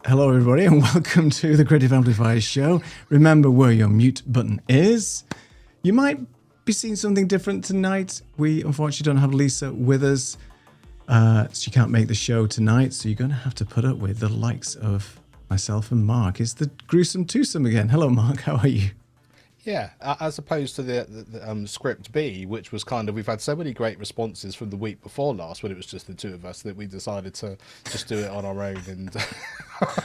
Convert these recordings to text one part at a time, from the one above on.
Hello, everybody, and welcome to the Creative Amplifiers show. Remember where your mute button is. You might be seeing something different tonight. We unfortunately don't have Lisa with us. She can't make the show tonight, so you're going to have to put up with the likes of myself and Mark. It's the gruesome twosome again. Hello, Mark. How are you? Yeah, as opposed to the script B, which was kind of, we've had so many great responses from the week before last when it was just the two of us that we decided to just do it on our own. And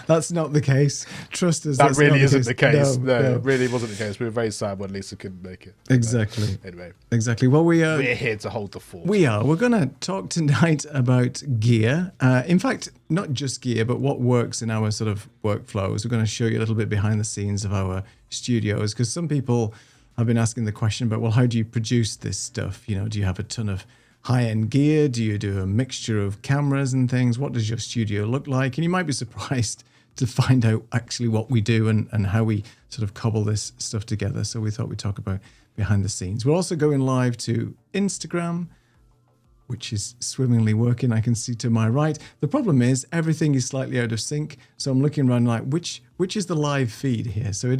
that's not the case. Trust us. That really isn't the case. No, it really wasn't the case. We were very sad when Lisa couldn't make it. Exactly. Anyway. Exactly. Well, we're here to hold the fort. We are. We're going to talk tonight about gear. In fact, not just gear, but what works in our sort of workflows. We're going to show you a little bit behind the scenes of our studios, because some people have been asking the question about, well, how do you produce this stuff? You know, do you have a ton of high-end gear? Do you do a mixture of cameras and things? What does your studio look like? And you might be surprised to find out actually what we do and how we sort of cobble this stuff together. So we thought we'd talk about behind the scenes. We're also going live to Instagram, which is swimmingly working. I can see to my right. The problem is everything is slightly out of sync. So I'm looking around like, which is the live feed here? So it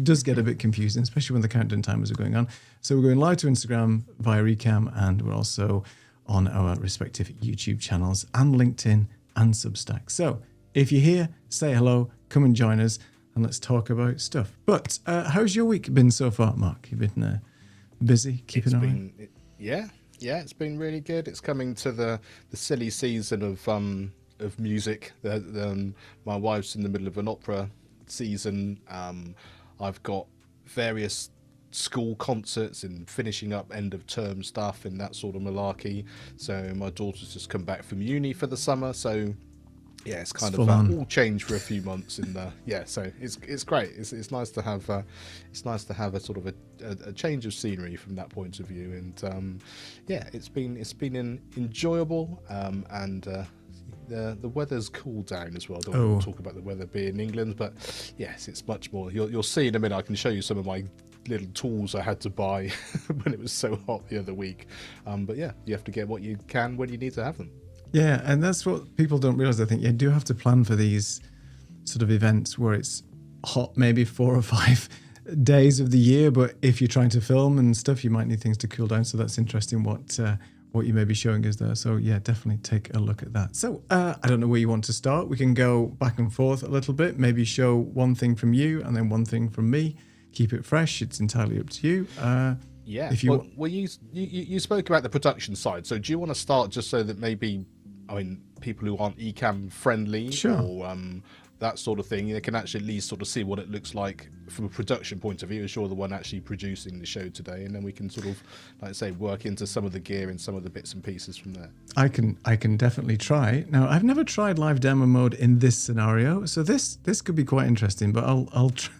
does get a bit confusing, especially when the countdown timers are going on. So we're going live to Instagram via Ecamm, and we're also on our respective YouTube channels and LinkedIn and Substack. So if you're here, say hello, come and join us, and let's talk about stuff. But how's your week been so far, Mark? You've been busy, keeping on? Yeah, it's been really good. It's coming to the silly season of music. My wife's in the middle of an opera season. I've got various school concerts and finishing up end of term stuff and that sort of malarkey. So my daughter's just come back from uni for the summer. So yeah, it's kind of all changed for a few months, and so it's great. It's nice to have a sort of a change of scenery from that point of view, and it's been enjoyable, and the weather's cooled down as well. I don't want to talk about the weather being in England, but yes, it's much more. You'll see in a minute. I can show you some of my little tools I had to buy when it was so hot the other week. But yeah, you have to get what you can when you need to have them. Yeah, and that's what people don't realize. I think you do have to plan for these sort of events where it's hot maybe 4 or 5 days of the year, but if you're trying to film and stuff, you might need things to cool down. So that's interesting what you may be showing us there. So yeah, definitely take a look at that. So I don't know where you want to start. We can go back and forth a little bit, maybe show one thing from you and then one thing from me. Keep it fresh. It's entirely up to you. Yeah. If you you spoke about the production side. So do you want to start just so that maybe, people who aren't Ecamm friendly, sure, or that sort of thing, they can actually at least sort of see what it looks like from a production point of view, as you're the one actually producing the show today, and then we can sort of, like I say, work into some of the gear and some of the bits and pieces from there. I can definitely try. Now, I've never tried live demo mode in this scenario, so this could be quite interesting, but I'll try.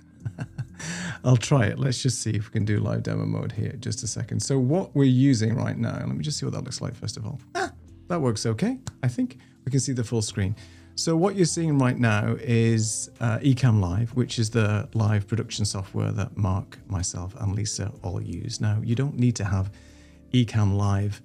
I'll try it. Let's just see if we can do live demo mode here. Just a second. So what we're using right now, let me just see what that looks like first of all. That works okay. I think we can see the full screen. So what you're seeing right now is Ecamm Live, which is the live production software that Mark, myself, and Lisa all use. Now, you don't need to have Ecamm Live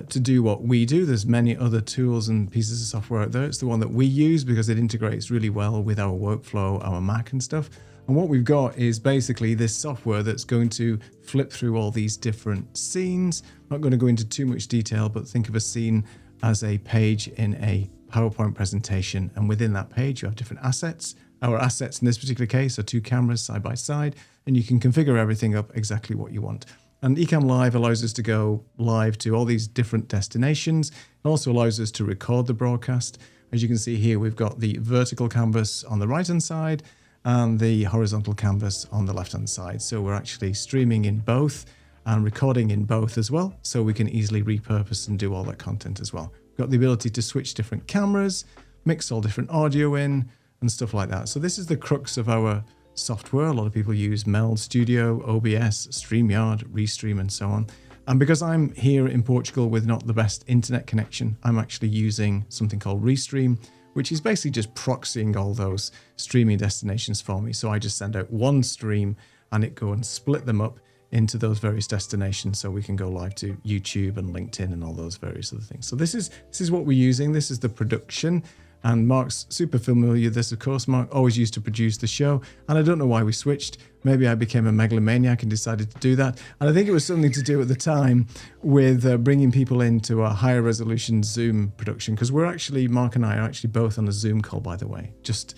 to do what we do. There's many other tools and pieces of software out there. It's the one that we use because it integrates really well with our workflow, our Mac and stuff. And what we've got is basically this software that's going to flip through all these different scenes. I'm not going to go into too much detail, but think of a scene as a page in a PowerPoint presentation. And within that page, you have different assets. Our assets in this particular case are 2 cameras side by side, and you can configure everything up exactly what you want. And Ecamm Live allows us to go live to all these different destinations. It also allows us to record the broadcast. As you can see here, we've got the vertical canvas on the right-hand side and the horizontal canvas on the left-hand side. So we're actually streaming in both and recording in both as well. So we can easily repurpose and do all that content as well. We've got the ability to switch different cameras, mix all different audio in and stuff like that. So this is the crux of our software. A lot of people use Meld Studio, OBS, StreamYard, Restream, and so on. And because I'm here in Portugal with not the best internet connection, I'm actually using something called Restream, which is basically just proxying all those streaming destinations for me. So I just send out one stream and it go and split them up into those various destinations so we can go live to YouTube and LinkedIn and all those various other things. So this is what we're using. This is the production. And Mark's super familiar with this, of course. Mark always used to produce the show. And I don't know why we switched. Maybe I became a megalomaniac and decided to do that. And I think it was something to do at the time with bringing people into a higher resolution Zoom production. Because Mark and I are actually both on a Zoom call, by the way. Just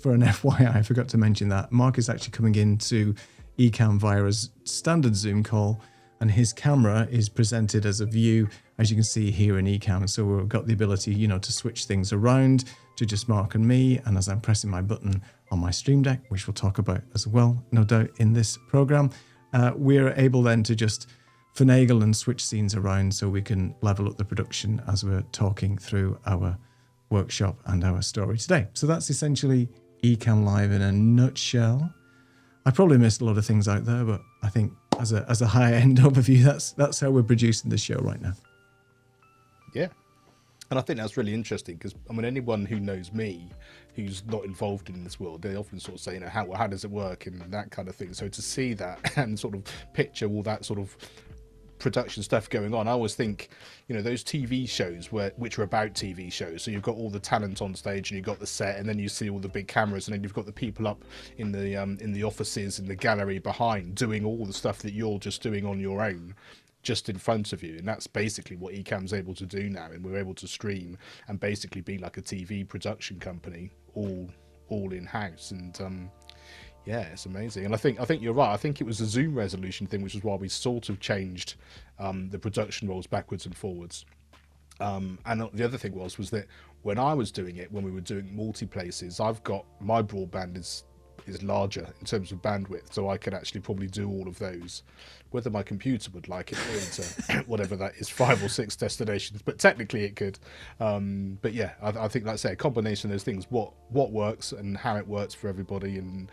for an FYI, I forgot to mention that. Mark is actually coming into Ecamm via a standard Zoom call. And his camera is presented as a view, as you can see here in Ecamm. So we've got the ability, to switch things around to just Mark and me. And as I'm pressing my button on my Stream Deck, which we'll talk about as well, no doubt, in this program, we're able then to just finagle and switch scenes around so we can level up the production as we're talking through our workshop and our story today. So that's essentially Ecamm Live in a nutshell. I probably missed a lot of things out there, but I think as a high-end overview, that's how we're producing the show right now. Yeah. And I think that's really interesting because, anyone who knows me, who's not involved in this world, they often sort of say, how does it work and that kind of thing. So to see that and sort of picture all that sort of production stuff going on, I always think, those TV shows which are about TV shows. So you've got all the talent on stage and you've got the set, and then you see all the big cameras, and then you've got the people up in the offices, in the gallery behind, doing all the stuff that you're just doing on your own, just in front of you. And that's basically what Ecamm's able to do now, and we're able to stream and basically be like a TV production company, all in-house. And yeah, it's amazing. And I think you're right. I think it was a Zoom resolution thing, which is why we sort of changed the production roles backwards and forwards. And the other thing was that when I was doing it, when we were doing multi-places, I've got my broadband is larger in terms of bandwidth, so I could actually probably do all of those. Whether my computer would like it into whatever that is, 5 or 6 destinations, but technically it could. But yeah, I think, like I say, a combination of those things, what works and how it works for everybody, and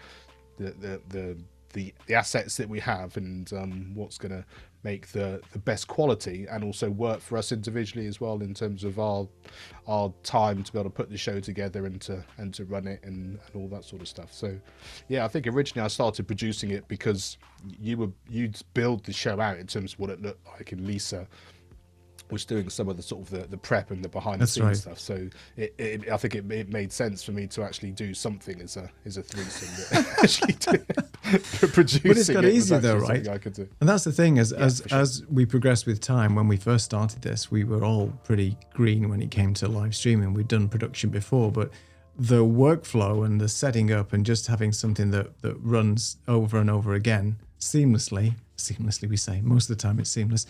the assets that we have, and what's going to make the best quality and also work for us individually as well, in terms of our time to be able to put the show together and to run it and all that sort of stuff. So yeah, I think originally I started producing it because you'd build the show out in terms of what it looked like, and Lisa was doing some of the sort of the prep and the behind the scenes stuff. So I think it made sense for me to actually do something as a threesome that actually producing. But it's got easier though, right? I could do. And that's the thing, as we progressed with time. When we first started this, we were all pretty green when it came to live streaming. We'd done production before, but the workflow and the setting up and just having something that runs over and over again seamlessly we say, most of the time it's seamless,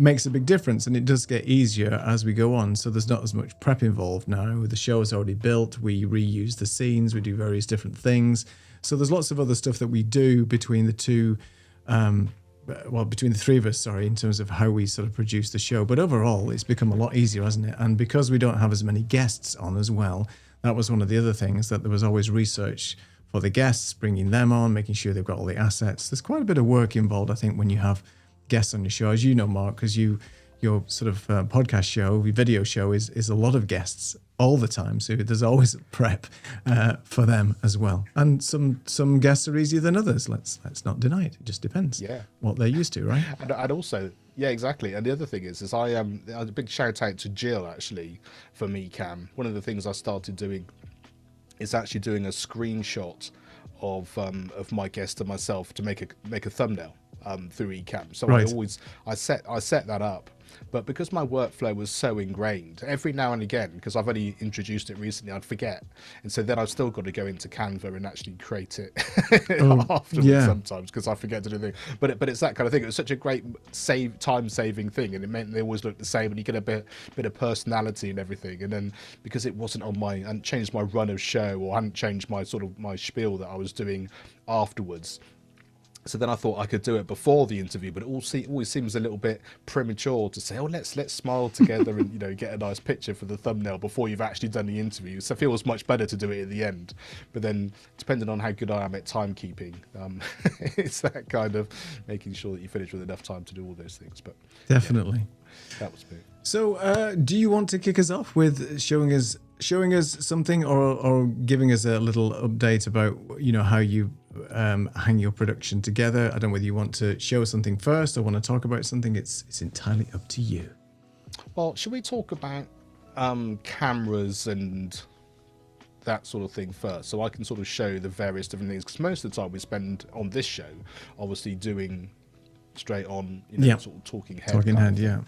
makes a big difference, and it does get easier as we go on. So there's not as much prep involved now. The show is already built, we reuse the scenes, we do various different things. So there's lots of other stuff that we do between the two, between the three of us, in terms of how we sort of produce the show. But overall, it's become a lot easier, hasn't it? And because we don't have as many guests on as well, that was one of the other things, that there was always research for the guests, bringing them on, making sure they've got all the assets. There's quite a bit of work involved, I think, when you have guests on your show. As you know, Mark, because your sort of podcast show, your video show is a lot of guests all the time. So there's always prep for them as well. And some guests are easier than others. Let's not deny it. It just depends what they're used to, right? And also, yeah, exactly. And the other thing is a big shout out to Jill, actually, for Ecamm. One of the things I started doing is actually doing a screenshot of my guest and myself to make a thumbnail. through Ecamm. So Right. I set that up. But because my workflow was so ingrained, every now and again, because I've only introduced it recently, I'd forget. And so then I've still got to go into Canva and actually create it afterwards yeah. sometimes, because I forget to do the thing. But it's that kind of thing. It was such a great time-saving thing, and it meant they always looked the same, and you get a bit of personality and everything. And then because it wasn't on I hadn't changed my run of show, or hadn't changed my my spiel that I was doing afterwards. So then I thought I could do it before the interview, but it always seems a little bit premature to say, oh, let's smile together and, you know, get a nice picture for the thumbnail before you've actually done the interview. So it feels much better to do it at the end. But then, depending on how good I am at timekeeping, it's that kind of making sure that you finish with enough time to do all those things. But Definitely. yeah, that was big. So, do you want to kick us off with showing us something, or giving us a little update about, you know, how you hang your production together? I don't know whether you want to show something first or want to talk about something. It's entirely up to you. Well, should we talk about cameras and that sort of thing first, so I can sort of show the various different things? Because most of the time we spend on this show, obviously doing straight on, you know, sort of talking head. Yeah.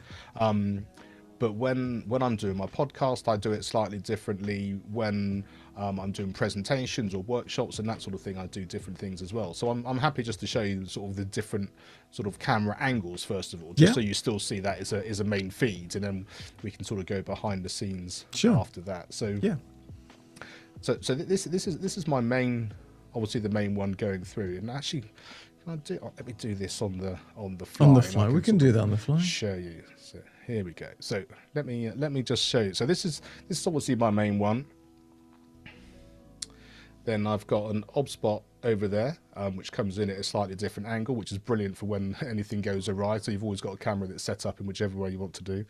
But when I'm doing my podcast, I do it slightly differently. When I'm doing presentations or workshops and that sort of thing, I do different things as well. So I'm happy just to show you sort of the different sort of camera angles first of all, just so you still see that is a main feed, and then we can sort of go behind the scenes after that. So yeah. So this is my main, obviously the main one going through. And actually, let me do this on the fly. On the fly, we can do that on the fly. Show you. So here we go. So let me just show you. So this is obviously my main one. Then I've got an ob spot over there, which comes in at a slightly different angle, which is brilliant for when anything goes awry. So you've always got a camera that's set up in whichever way you want to do.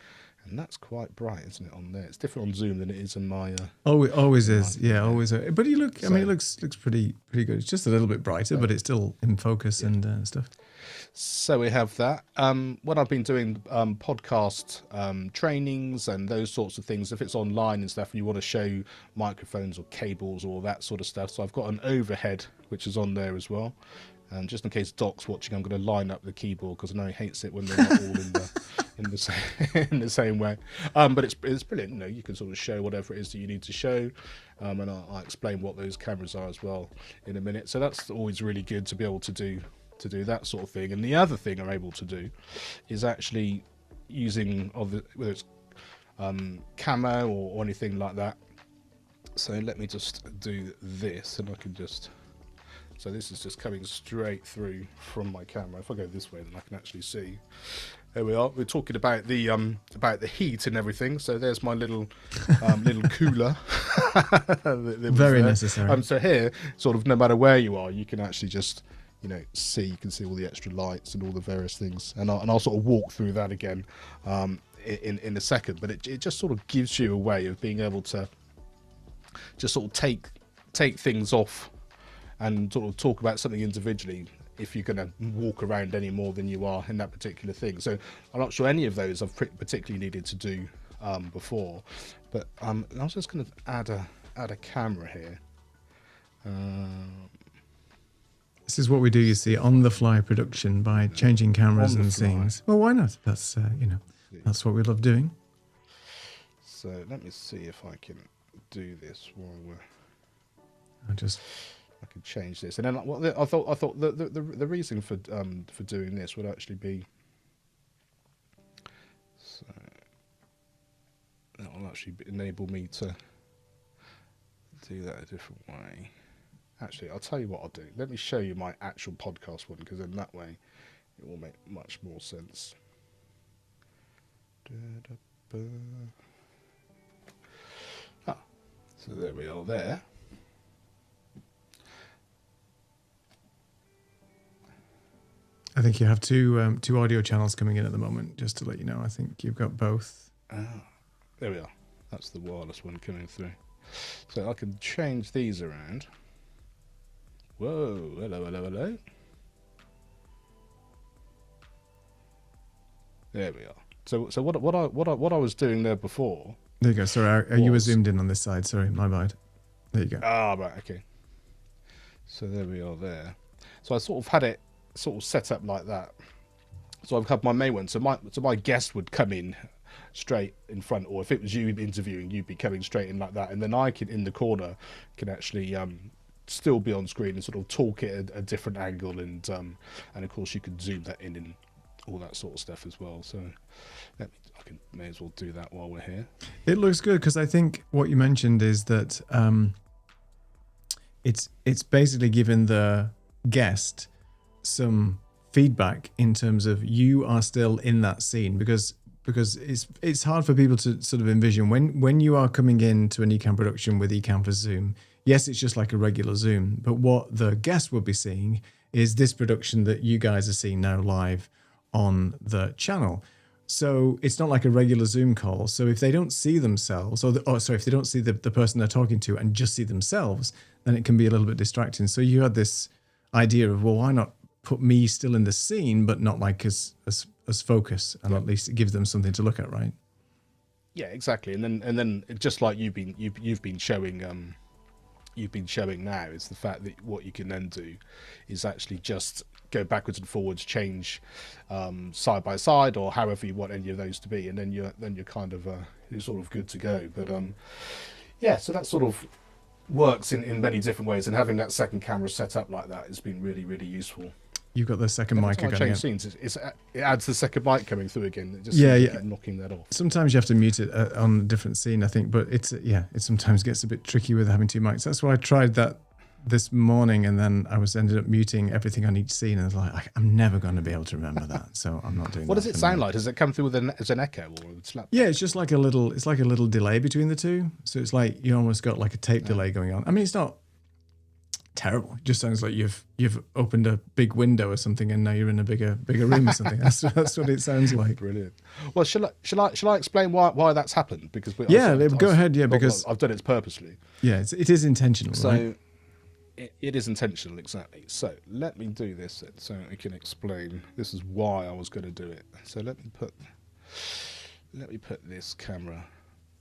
And that's quite bright, isn't it, on there? It's different on Zoom than it is in my... oh, it always is. Yeah, always. But you look, I mean, it looks pretty good. It's just a little bit brighter, but it's still in focus and stuff. So we have that. When I've been doing podcast trainings and those sorts of things, if it's online and stuff and you want to show microphones or cables or that sort of stuff, so I've got an overhead which is on there as well. And just in case Doc's watching, I'm going to line up the keyboard because I know he hates it when they're not all in the same way. But it's brilliant. You know, you can sort of show whatever it is that you need to show, and I'll explain what those cameras are as well in a minute. So that's always really good to be able to do that sort of thing. And the other thing I'm able to do is actually using whether it's camo or anything like that. So let me just do this, and I can just... So this is just coming straight through from my camera. If I go this way, then I can actually see. There we are. We're talking about the heat and everything. So there's my little cooler. Very necessary. So here, sort of, no matter where you are, you can actually just, you know, see. You can see all the extra lights and all the various things. And I'll sort of walk through that again in a second. But it just sort of gives you a way of being able to just sort of take things off and sort of talk about something individually if you're going to walk around any more than you are in that particular thing. So I'm not sure any of those I've particularly needed to do before, but I was just going to add a camera here. This is what we do, you see, on the fly production by changing cameras and scenes. Well, why not? That's that's what we love doing. So let me see if I can do this while we're... I could change this, and then I thought the reason for doing this would actually be, so that will actually enable me to do that a different way. Actually, I'll tell you what I'll do. Let me show you my actual podcast one, because then that way it will make much more sense. So there we are there. I think you have two audio channels coming in at the moment, just to let you know. I think you've got both. There we are. That's the wireless one coming through. So I can change these around. Whoa, hello. There we are. So what I was doing there before... There you go. Sorry, you were zoomed in on this side. Sorry, my bad. There you go. Ah, right, okay. So there we are there. So I sort of had it sort of set up like that. So I've had my main one. So my guest would come in straight in front, or if it was you interviewing, you'd be coming straight in like that, and then I can in the corner can actually still be on screen and sort of talk it at a different angle, and of course you can zoom that in and all that sort of stuff as well. So may as well do that while we're here. It looks good, because I think what you mentioned is that it's basically given the guest some feedback in terms of you are still in that scene, because it's hard for people to sort of envision when you are coming into an Ecamm production with Ecamm for Zoom. Yes, it's just like a regular Zoom, but what the guest will be seeing is this production that you guys are seeing now live on the channel. So it's not like a regular Zoom call. So if they don't see themselves, if they don't see the person they're talking to and just see themselves, then it can be a little bit distracting. So you had this idea of, well, why not put me still in the scene, but not like as focus, and at least it gives them something to look at, right? Yeah, exactly. And then just like you've been showing now, is the fact that what you can then do is actually just go backwards and forwards, change side by side, or however you want any of those to be, and then you're kind of you're sort of good to go. But yeah, so that sort of works in many different ways, and having that second camera set up like that has been really, really useful. You've got the second mic again. Change scenes. It adds the second mic coming through again. It just keep knocking that off. Sometimes you have to mute it on a different scene, I think, but it sometimes gets a bit tricky with having two mics. That's why I tried that this morning, and then I ended up muting everything on each scene, and I was like, I'm never going to be able to remember that, so I'm not doing that. What does it sound like? Does it come through as an echo or a slap? Yeah, it's just like a little delay between the two. So it's like you almost got like a tape delay going on. I mean, it's not terrible. It just sounds like you've opened a big window or something, and now you're in a bigger room or something. That's what it sounds like. Brilliant. Well, shall I explain why that's happened? Because go ahead. Yeah, because I've done it purposely. Yeah, it is intentional. So right? it is intentional, exactly. So let me do this so I can explain. This is why I was going to do it. So let me put this camera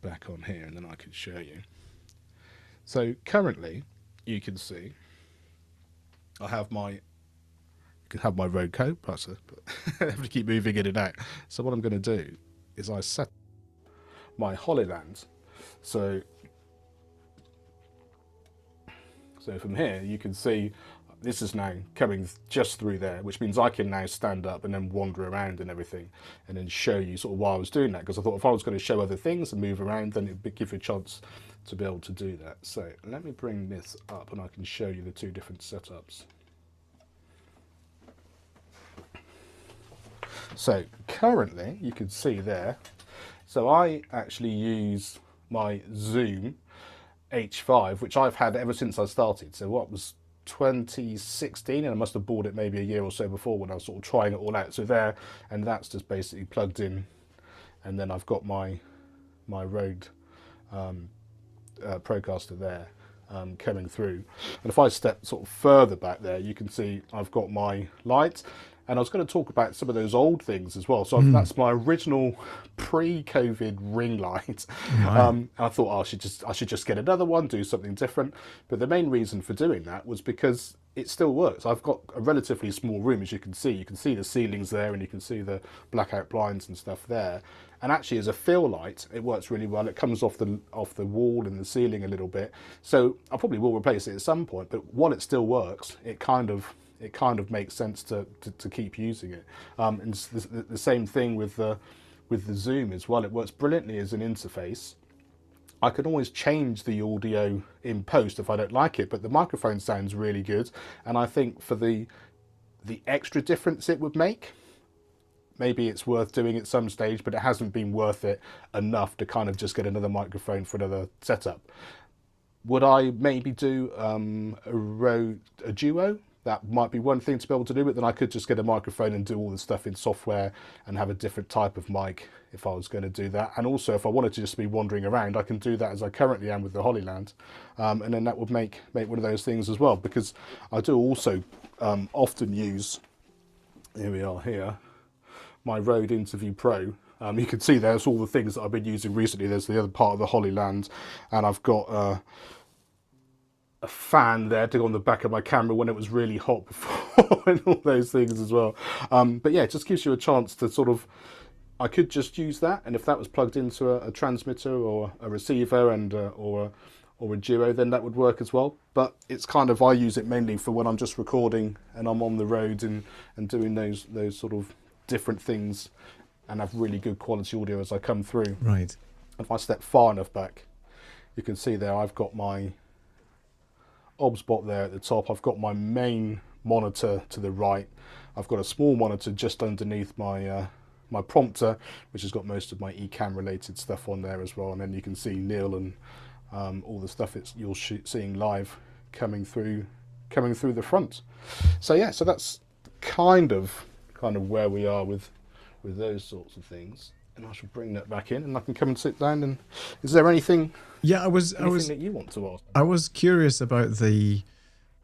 back on here, and then I can show you. So currently, you can see I have my road coat, but I have to keep moving in and out. So what I'm going to do is I set my Holyland. So from here you can see this is now coming just through there, which means I can now stand up and then wander around and everything, and then show you sort of why I was doing that, because I thought if I was going to show other things and move around, then it would give you a chance to be able to do that. So let me bring this up and I can show you the two different setups. So currently you can see there, so I actually use my Zoom H5, which I've had ever since I started. So what was 2016, and I must have bought it maybe a year or so before when I was sort of trying it all out. So there, and that's just basically plugged in, and then I've got my Rode Procaster there coming through. And if I step sort of further back there, you can see I've got my lights. And I was going to talk about some of those old things as well. So that's my original pre-COVID ring light. Right. I thought, I should just get another one, do something different. But the main reason for doing that was because it still works. I've got a relatively small room, as you can see. You can see the ceilings there, and you can see the blackout blinds and stuff there. And actually, as a fill light, it works really well. It comes off the wall and the ceiling a little bit. So I probably will replace it at some point. But while it still works, it kind of makes sense to keep using it. And it's the same thing with the Zoom as well. It works brilliantly as an interface. I can always change the audio in post if I don't like it, but the microphone sounds really good. And I think for the extra difference it would make, maybe it's worth doing at some stage, but it hasn't been worth it enough to kind of just get another microphone for another setup. Would I maybe do a duo? That might be one thing to be able to do, but then I could just get a microphone and do all the stuff in software and have a different type of mic if I was going to do that. And also, if I wanted to just be wandering around, I can do that as I currently am with the Holyland. And then that would make one of those things as well, because I do also often use, here we are here, my Rode Interview Pro. You can see there's all the things that I've been using recently. There's the other part of the Holyland, and I've got a fan there to go on the back of my camera when it was really hot before and all those things as well. But yeah, it just gives you a chance to sort of, I could just use that, and if that was plugged into a transmitter or a receiver and or a duo, then that would work as well. But it's kind of, I use it mainly for when I'm just recording and I'm on the road and doing those sort of different things and have really good quality audio as I come through. Right. If I step far enough back, you can see there I've got my OBS bot there at the top. I've got my main monitor to the right. I've got a small monitor just underneath my my prompter, which has got most of my Ecamm related stuff on there as well. And then you can see Neil and all the stuff you're seeing live coming through the front. So yeah, so that's kind of where we are with those sorts of things. And I shall bring that back in, and I can come and sit down. And is there anything? Yeah, I was that you want to ask? I was curious about the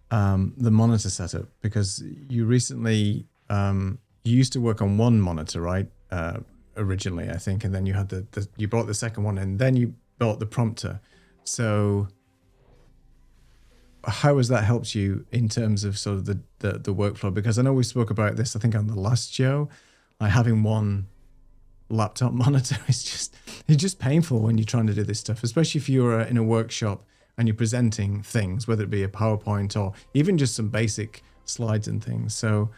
monitor setup, because you recently you used to work on one monitor, right? Originally, I think, and then you had you bought the second one, and then you bought the prompter. So how has that helped you in terms of sort of the workflow? Because I know we spoke about this, I think, on the last show, like having one laptop monitor it's just painful when you're trying to do this stuff, especially if you're in a workshop and you're presenting things, whether it be a PowerPoint or even just some basic slides and things. So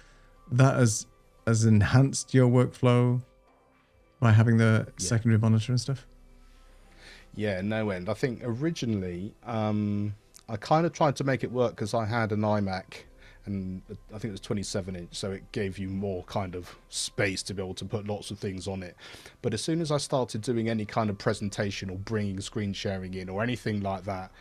that has enhanced your workflow by having the secondary monitor and stuff. Yeah, no end. I think originally I kind of tried to make it work because I had an iMac, and I think it was 27-inch, so it gave you more kind of space to be able to put lots of things on it. But as soon as I started doing any kind of presentation or bringing screen sharing in or anything like that,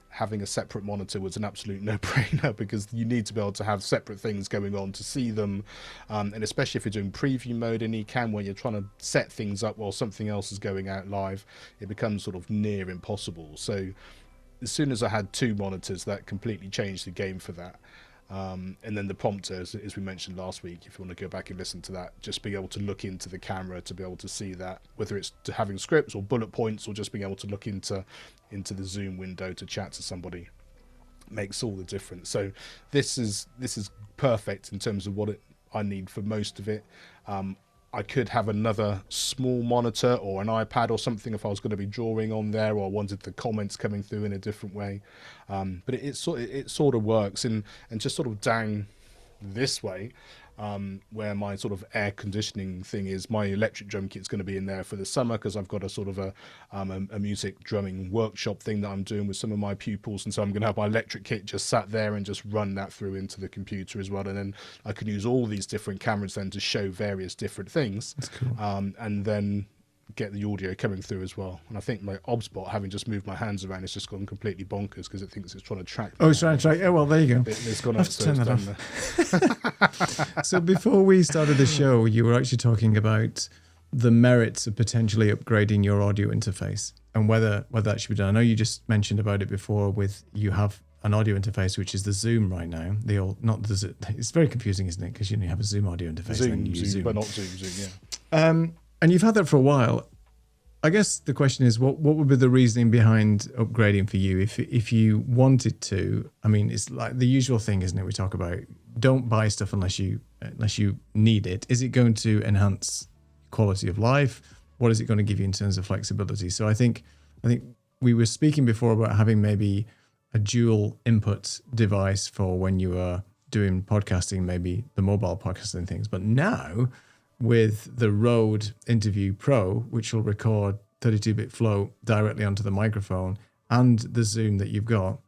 having a separate monitor was an absolute no-brainer, because you need to be able to have separate things going on to see them, and especially if you're doing preview mode in Ecamm where you're trying to set things up while something else is going out live, it becomes sort of near impossible. So as soon as I had two monitors, that completely changed the game for that. And then the prompter, as we mentioned last week, if you want to go back and listen to that, just being able to look into the camera to be able to see that, whether it's to having scripts or bullet points or just being able to look into the Zoom window to chat to somebody, makes all the difference. So this is perfect in terms of what I need for most of it. I could have another small monitor or an iPad or something if I was going to be drawing on there, or I wanted the comments coming through in a different way. But it sort of works, and just sort of down this way, where my sort of air conditioning thing is, my electric drum kit's going to be in there for the summer, because I've got a sort of a music drumming workshop thing that I'm doing with some of my pupils, and so I'm going to have my electric kit just sat there and just run that through into the computer as well, and then I can use all these different cameras then to show various different things. That's cool. And then get the audio coming through as well. And I think my OBS bot, having just moved my hands around, it's just gone completely bonkers because it thinks it's trying to track. Oh, it's trying to track. Oh, well, there you go. It's gone I have to turn that off. So before we started the show, you were actually talking about the merits of potentially upgrading your audio interface and whether that should be done. I know you just mentioned about it before with you have an audio interface, which is the Zoom right now. It's very confusing, isn't it? Because you have a Zoom audio interface. Zoom, but not Zoom, yeah. And you've had that for a while. I guess the question is, what would be the reasoning behind upgrading for you if you wanted to? I mean, it's like the usual thing, isn't it? We talk about don't buy stuff unless you need it. Is it going to enhance quality of life? What is it going to give you in terms of flexibility? So I think we were speaking before about having maybe a dual input device for when you are doing podcasting, maybe the mobile podcasting things. But now, with the Rode Interview Pro, which will record 32-bit flow directly onto the microphone, and the Zoom that you've got,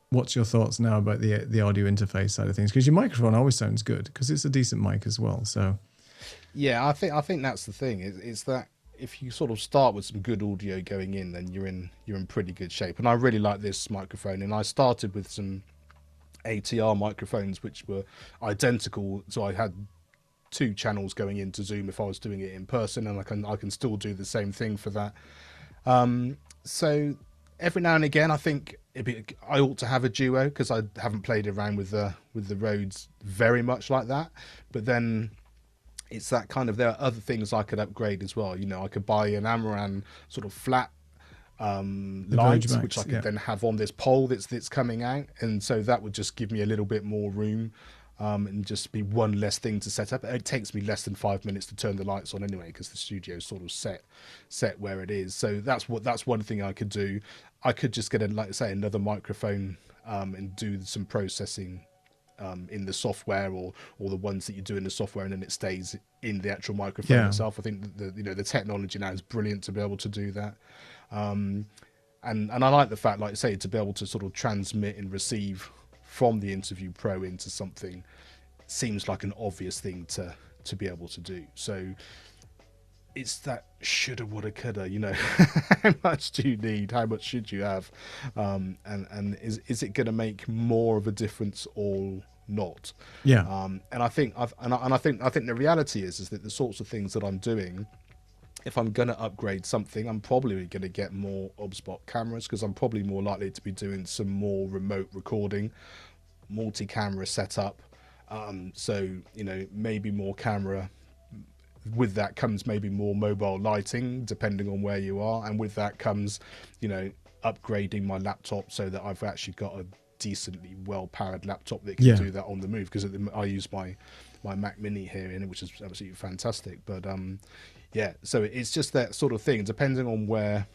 what's your thoughts now about the audio interface side of things? Because your microphone always sounds good, because it's a decent mic as well. So, yeah, I think that's the thing. Is that if you sort of start with some good audio going in, then you're in pretty good shape. And I really like this microphone, and I started with some ATR microphones which were identical, so I had two channels going into Zoom if I was doing it in person, and I can still do the same thing for that. So every now and again, I think I ought to have a duo, because I haven't played around with the Rhodes very much like that. But then it's that kind of, there are other things I could upgrade as well. I could buy an Amaran sort of flat lights, which I could then have on this pole that's coming out, and so that would just give me a little bit more room, and just be one less thing to set up. It takes me less than 5 minutes to turn the lights on anyway, because the studio is sort of set where it is. So that's one thing I could do. I could just get like I say, another microphone, and do some processing in the software, or the ones that you do in the software, and then it stays in the actual microphone itself. I think the technology now is brilliant to be able to do that. And I like the fact, like I say, to be able to sort of transmit and receive from the Interview Pro into something seems like an obvious thing to be able to do. So it's that shoulda, woulda, coulda, how much do you need? How much should you have? And is it going to make more of a difference or not? Yeah. And I think the reality is that the sorts of things that I'm doing, if I'm going to upgrade something, I'm probably going to get more OBSBot cameras, because I'm probably more likely to be doing some more remote recording, multi-camera setup. So, maybe more camera. With that comes maybe more mobile lighting, depending on where you are. And with that comes, upgrading my laptop so that I've actually got a decently well-powered laptop that can do that on the move. Because I use my Mac Mini here, which is absolutely fantastic. But so it's just that sort of thing. Depending on where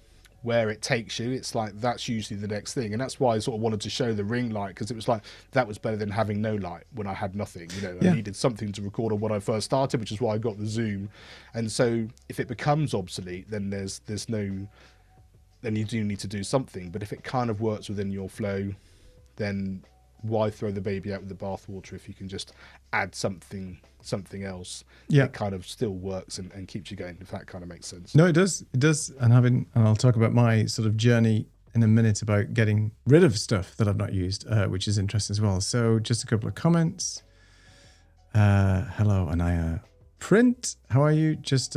it takes you, it's like that's usually the next thing. And that's why I sort of wanted to show the ring light, because it was like that was better than having no light when I had nothing. I needed something to record on when I first started, which is why I got the zoom. And so if it becomes obsolete, then then you do need to do something. But if it kind of works within your flow, then why throw the baby out with the bathwater if you can just add something else? It kind of still works and keeps you going, if that kind of makes sense. No, it does. And I'll talk about my sort of journey in a minute about getting rid of stuff that I've not used, which is interesting as well. So just a couple of comments. Hello, Anaya Print. How are you? Just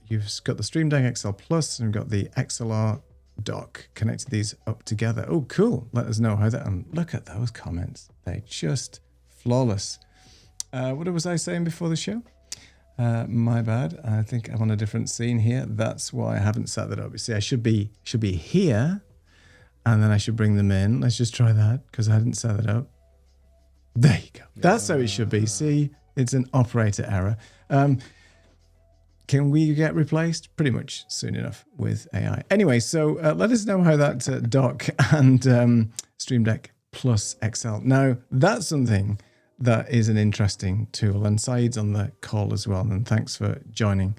you've got the Stream Deck XL Plus and we've got the XLR dock, connected these up together. Oh, cool. Let us know how that, and look at those comments. They're just flawless. What was I saying before the show? My bad. I think I'm on a different scene here. That's why I haven't set that up. You see, I should be here, and then I should bring them in. Let's just try that, because I hadn't set it up. There you go. That's how it should be. See, it's an operator error. Can we get replaced? Pretty much soon enough with AI. Anyway, so let us know how that dock and Stream Deck Plus XL. Now, that's something that is an interesting tool. And Saeed's on the call as well. And thanks for joining,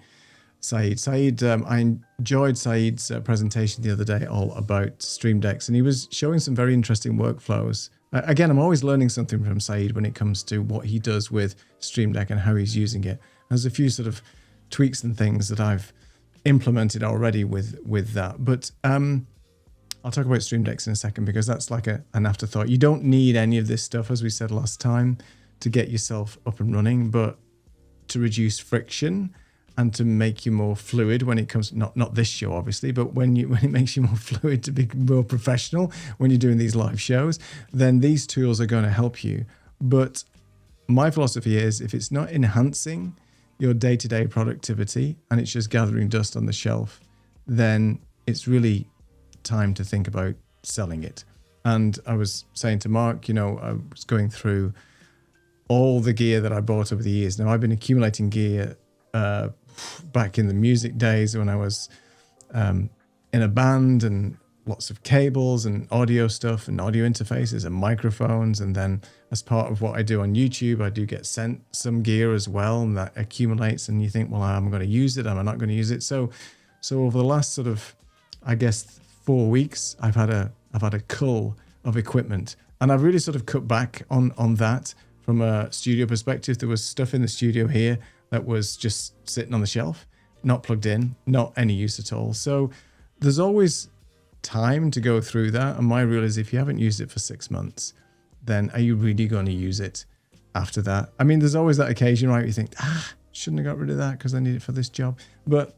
Saeed. Saeed, I enjoyed Saeed's presentation the other day all about Stream Decks. And he was showing some very interesting workflows. Again, I'm always learning something from Saeed when it comes to what he does with Stream Deck and how he's using it. There's a few sort of tweaks and things that I've implemented already with that. But I'll talk about Stream Decks in a second, because that's like an afterthought. You don't need any of this stuff, as we said last time, to get yourself up and running, but to reduce friction and to make you more fluid when it comes, not this show obviously, but when it makes you more fluid, to be more professional when you're doing these live shows, then these tools are going to help you. But my philosophy is, if it's not enhancing your day-to-day productivity and it's just gathering dust on the shelf, then it's really time to think about selling it. And I was saying to Mark, I was going through all the gear that I bought over the years. Now, I've been accumulating gear back in the music days when I was in a band, and lots of cables and audio stuff and audio interfaces and microphones. And then as part of what I do on YouTube, I do get sent some gear as well, and that accumulates, and you think, well, I'm going to use it, am I not going to use it? So over the last sort of, I guess, 4 weeks, I've had a cull of equipment, and I've really sort of cut back on that from a studio perspective. There was stuff in the studio here that was just sitting on the shelf, not plugged in, not any use at all. So there's always time to go through that. And my rule is, if you haven't used it for 6 months, then are you really going to use it after that? I mean, there's always that occasion, right? You think, shouldn't have got rid of that because I need it for this job. But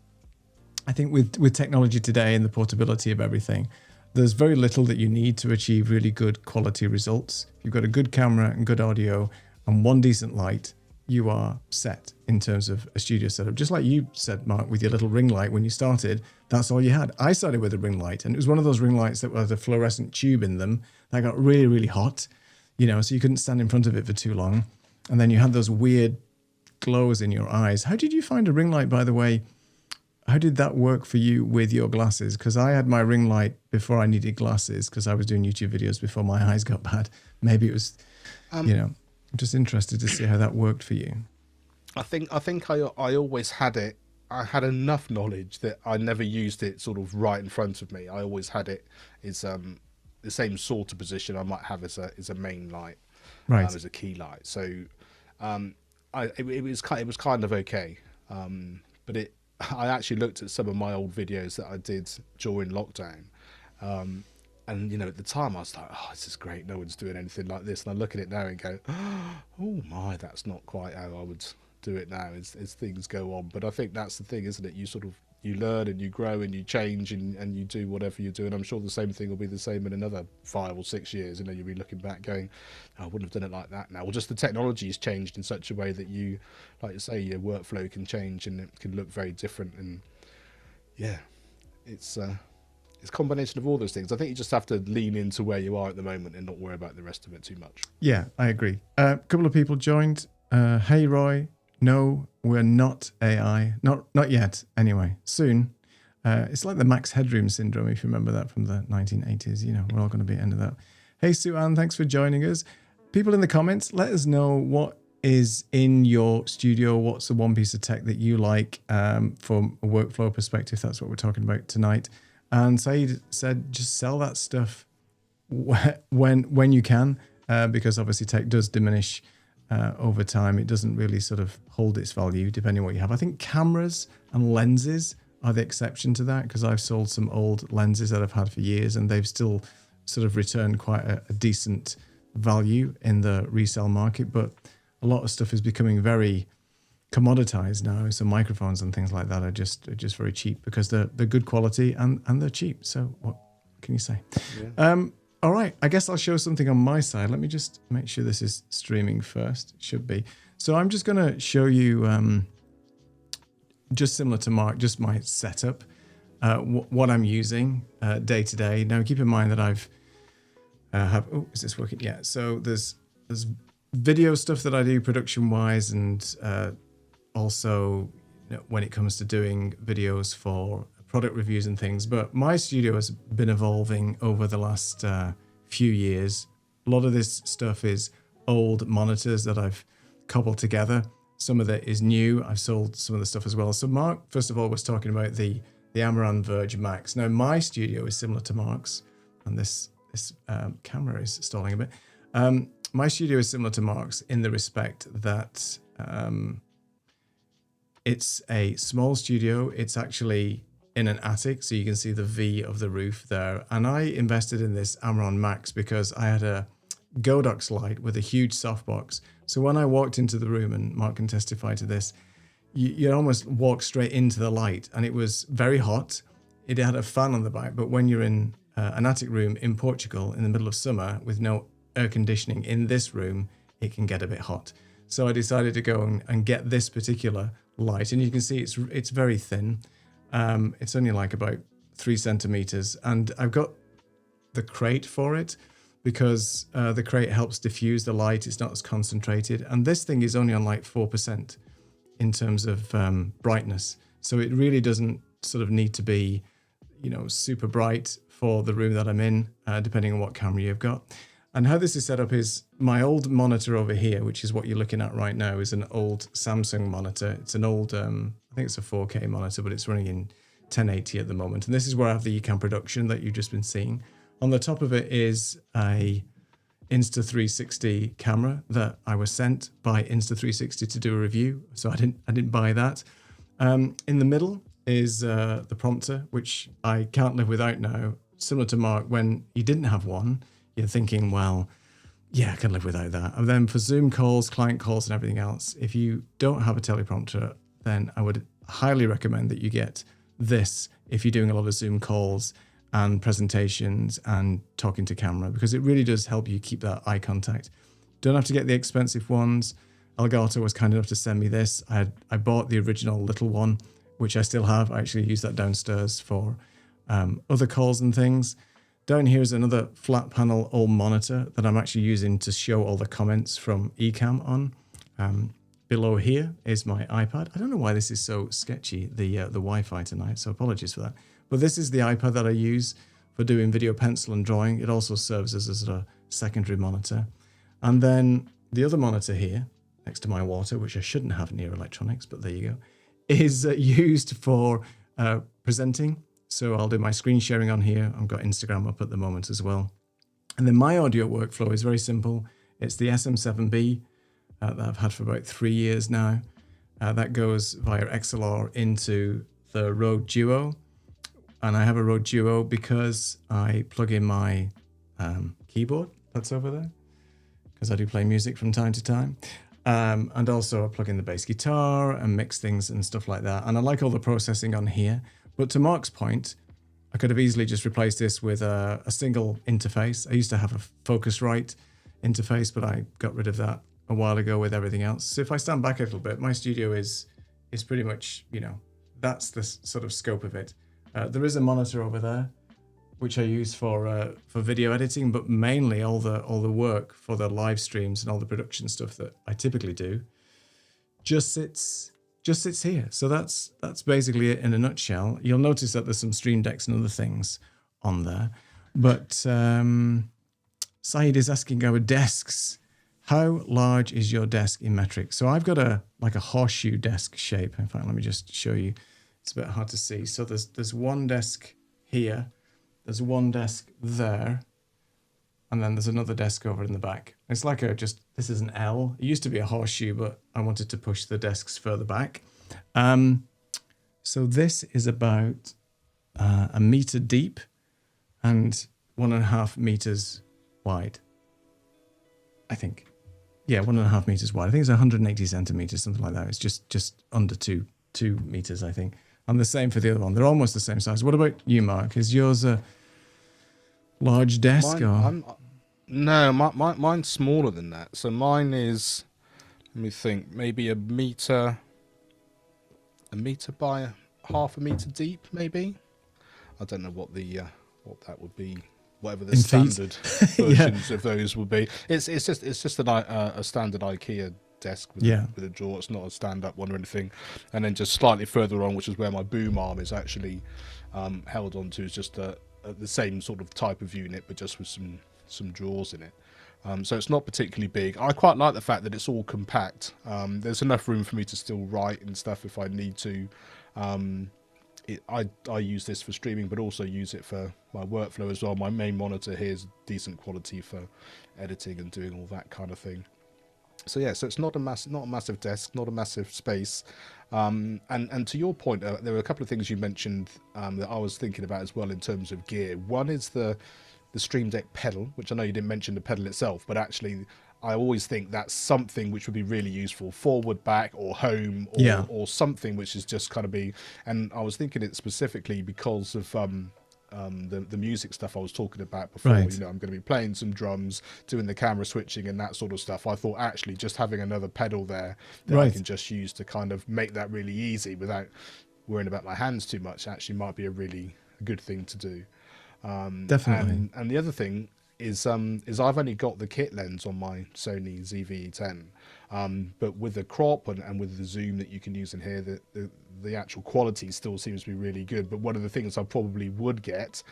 I think with technology today and the portability of everything, there's very little that you need to achieve really good quality results. If you've got a good camera and good audio and one decent light, you are set in terms of a studio setup. Just like you said, Mark, with your little ring light when you started, that's all you had. I started with a ring light, and it was one of those ring lights that had a fluorescent tube in them that got really, really hot, so you couldn't stand in front of it for too long. And then you had those weird glows in your eyes. How did you find a ring light, by the way? How did that work for you with your glasses? Because I had my ring light before I needed glasses because I was doing YouTube videos before my eyes got bad. Maybe it was, I'm just interested to see how that worked for you. I think I always had it. I had enough knowledge that I never used it sort of right in front of me. I always had it as the same sort of position I might have as a main light, right, as a key light. So it was kind of okay, but I actually looked at some of my old videos that I did during lockdown, and at the time I was like, oh, this is great, no one's doing anything like this, and I look at it now and go, oh my, that's not quite how I would do it now as things go on. But I think that's the thing, isn't it? You learn and you grow and you change and you do whatever you do, and I'm sure the same thing will be the same in another 5 or 6 years. You'll be looking back going, oh, I wouldn't have done it like that now. Well, just the technology has changed in such a way that you, like you say, your workflow can change and it can look very different. And yeah, it's a combination of all those things. I think you just have to lean into where you are at the moment and not worry about the rest of it too much. Yeah, I agree. A couple of people joined. Hey, Roy. No, we're not AI. Not yet, anyway. Soon. It's like the Max Headroom syndrome, if you remember that from the 1980s. We're all going to be at the end of that. Hey, Sue Ann, thanks for joining us. People in the comments, let us know what is in your studio. What's the one piece of tech that you like from a workflow perspective? That's what we're talking about tonight. And Saeed said, just sell that stuff when you can, because obviously tech does diminish over time. It doesn't really sort of hold its value depending on what you have. I think cameras and lenses are the exception to that, because I've sold some old lenses that I've had for years and they've still sort of returned quite a decent value in the resale market. But a lot of stuff is becoming very commoditized now. So microphones and things like that are just very cheap because they're good quality and they're cheap. So what can you say? Yeah. All right, I guess I'll show something on my side. Let me just make sure this is streaming first. It should be. So I'm just going to show you, just similar to Mark, just my setup, what I'm using day to day. Now, keep in mind that I've oh, is this working? Yeah. So there's video stuff that I do production-wise, and also when it comes to doing videos for product reviews and things. But my studio has been evolving over the last few years. A lot of this stuff is old monitors that I've cobbled together. Some of it is new. I've sold some of the stuff as well. So Mark, first of all, was talking about the Amaran Verge Max. Now my studio is similar to Mark's, and this camera is stalling a bit. My studio is similar to Mark's in the respect that it's a small studio. It's actually in an attic, so you can see the V of the roof there. And I invested in this Amaran Max because I had a Godox light with a huge softbox. So when I walked into the room, and Mark can testify to this, you almost walk straight into the light, and it was very hot. It had a fan on the back, but when you're in an attic room in Portugal in the middle of summer with no air conditioning in this room, it can get a bit hot. So I decided to go and get this particular light, and you can see it's very thin. It's only like about 3 centimeters, and I've got the crate for it because the crate helps diffuse the light. It's not as concentrated, and this thing is only on like 4% in terms of brightness. So it really doesn't sort of need to be, super bright for the room that I'm in, depending on what camera you've got. And how this is set up is my old monitor over here, which is what you're looking at right now, is an old Samsung monitor. It's an old, I think it's a 4K monitor, but it's running in 1080 at the moment. And this is where I have the Ecamm production that you've just been seeing. On the top of it is a Insta360 camera that I was sent by Insta360 to do a review. So I didn't buy that. In the middle is the prompter, which I can't live without now. Similar to Mark, when he didn't have one, you're thinking, well, yeah, I can live without that. And then for Zoom calls, client calls, and everything else, if you don't have a teleprompter, then I would highly recommend that you get this if you're doing a lot of Zoom calls and presentations and talking to camera, because it really does help you keep that eye contact. Don't have to get the expensive ones. Elgato was kind enough to send me this. I bought the original little one, which I still have. I actually use that downstairs for other calls and things. Down here is another flat panel old monitor that I'm actually using to show all the comments from Ecamm on. Below here is my iPad. I don't know why this is so sketchy, the Wi-Fi tonight, so apologies for that. But this is the iPad that I use for doing video pencil and drawing. It also serves as a sort of secondary monitor. And then the other monitor here, next to my water, which I shouldn't have near electronics, but there you go, is used for presenting. So I'll do my screen sharing on here. I've got Instagram up at the moment as well. And then my audio workflow is very simple. It's the SM7B that I've had for about 3 years now. That goes via XLR into the Rode Duo. And I have a Rode Duo because I plug in my keyboard that's over there, because I do play music from time to time. And also I plug in the bass guitar and mix things and stuff like that. And I like all the processing on here. But to Mark's point, I could have easily just replaced this with a single interface. I used to have a Focusrite interface, but I got rid of that a while ago with everything else. So if I stand back a little bit, my studio is pretty much, that's the sort of scope of it. There is a monitor over there, which I use for video editing, but mainly all the work for the live streams and all the production stuff that I typically do just sits here. So that's basically it in a nutshell. You'll notice that there's some Stream Decks and other things on there. But Saeed is asking our desks, how large is your desk in metric? So I've got a horseshoe desk shape. In fact, let me just show you. It's a bit hard to see. So there's one desk here, there's one desk there, and then there's another desk over in the back. It's like this is an L. It used to be a horseshoe, but I wanted to push the desks further back. So this is about a meter deep and 1.5 meters wide, I think. Yeah, 1.5 meters wide. I think it's 180 centimeters, something like that. It's just under 2 meters, I think. And the same for the other one. They're almost the same size. What about you, Mark? Is yours a large desk? No, mine's smaller than that. So mine is, let me think, maybe a meter by 0.5 meter deep, maybe. I don't know what what that would be. Whatever the standard versions of those would be. It's just a standard IKEA desk with a drawer. It's not a stand-up one or anything. And then just slightly further on, which is where my boom arm is actually held onto, is just the same sort of type of unit, but just with some drawers in it. So it's not particularly big. I quite like the fact that it's all compact. There's enough room for me to still write and stuff if I need to. I use this for streaming, but also use it for my workflow as well. My main monitor here is decent quality for editing and doing all that kind of thing. So yeah, so it's not a massive desk, not a massive space. And to your point, there were a couple of things you mentioned that I was thinking about as well in terms of gear. One is the Stream Deck pedal, which I know you didn't mention the pedal itself, but actually I always think that's something which would be really useful, forward, back, or home, or something which is just kind of be. And I was thinking it specifically because of the music stuff I was talking about before. Right. I'm going to be playing some drums, doing the camera switching and that sort of stuff. I thought actually just having another pedal there that I can just use to kind of make that really easy without worrying about my hands too much actually might be a really good thing to do. Definitely. And the other thing is I've only got the kit lens on my Sony ZV-E10, but with the crop and with the zoom that you can use in here, the actual quality still seems to be really good. But one of the things I probably would get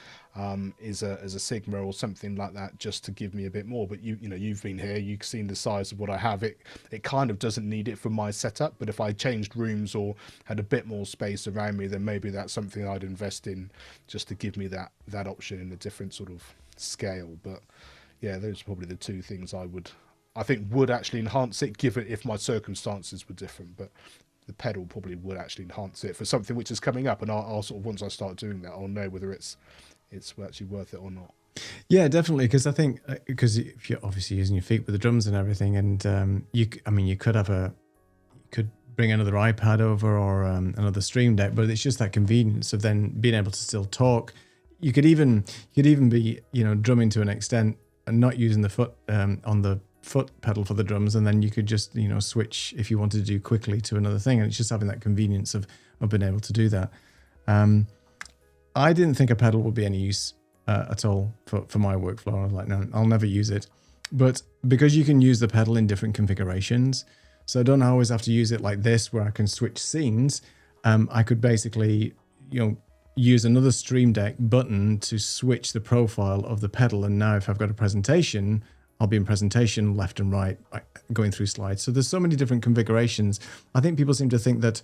is a Sigma or something like that, just to give me a bit more. But you've been here, you've seen the size of what I have. It kind of doesn't need it for my setup, but if I changed rooms or had a bit more space around me, then maybe that's something I'd invest in, just to give me that option in a different sort of scale. But yeah, those are probably the two things I think would actually enhance it, if my circumstances were different. But the pedal probably would actually enhance it for something which is coming up, and I'll sort of, once I start doing that, I'll know whether it's actually worth it or not. Yeah, definitely, because I think because if you're obviously using your feet with the drums and everything, and you could bring another iPad over or another Stream Deck, but it's just that convenience of then being able to still talk. You could even be drumming to an extent and not using the foot on the foot pedal for the drums, and then you could just, switch if you wanted to do quickly to another thing. And it's just having that convenience of being able to do that. I didn't think a pedal would be any use at all for my workflow. I was like, no, I'll never use it. But because you can use the pedal in different configurations, so I don't always have to use it like this where I can switch scenes. I could basically, use another Stream Deck button to switch the profile of the pedal. And now if I've got a presentation, I'll be in presentation left and right, going through slides. So there's so many different configurations. I think people seem to think that,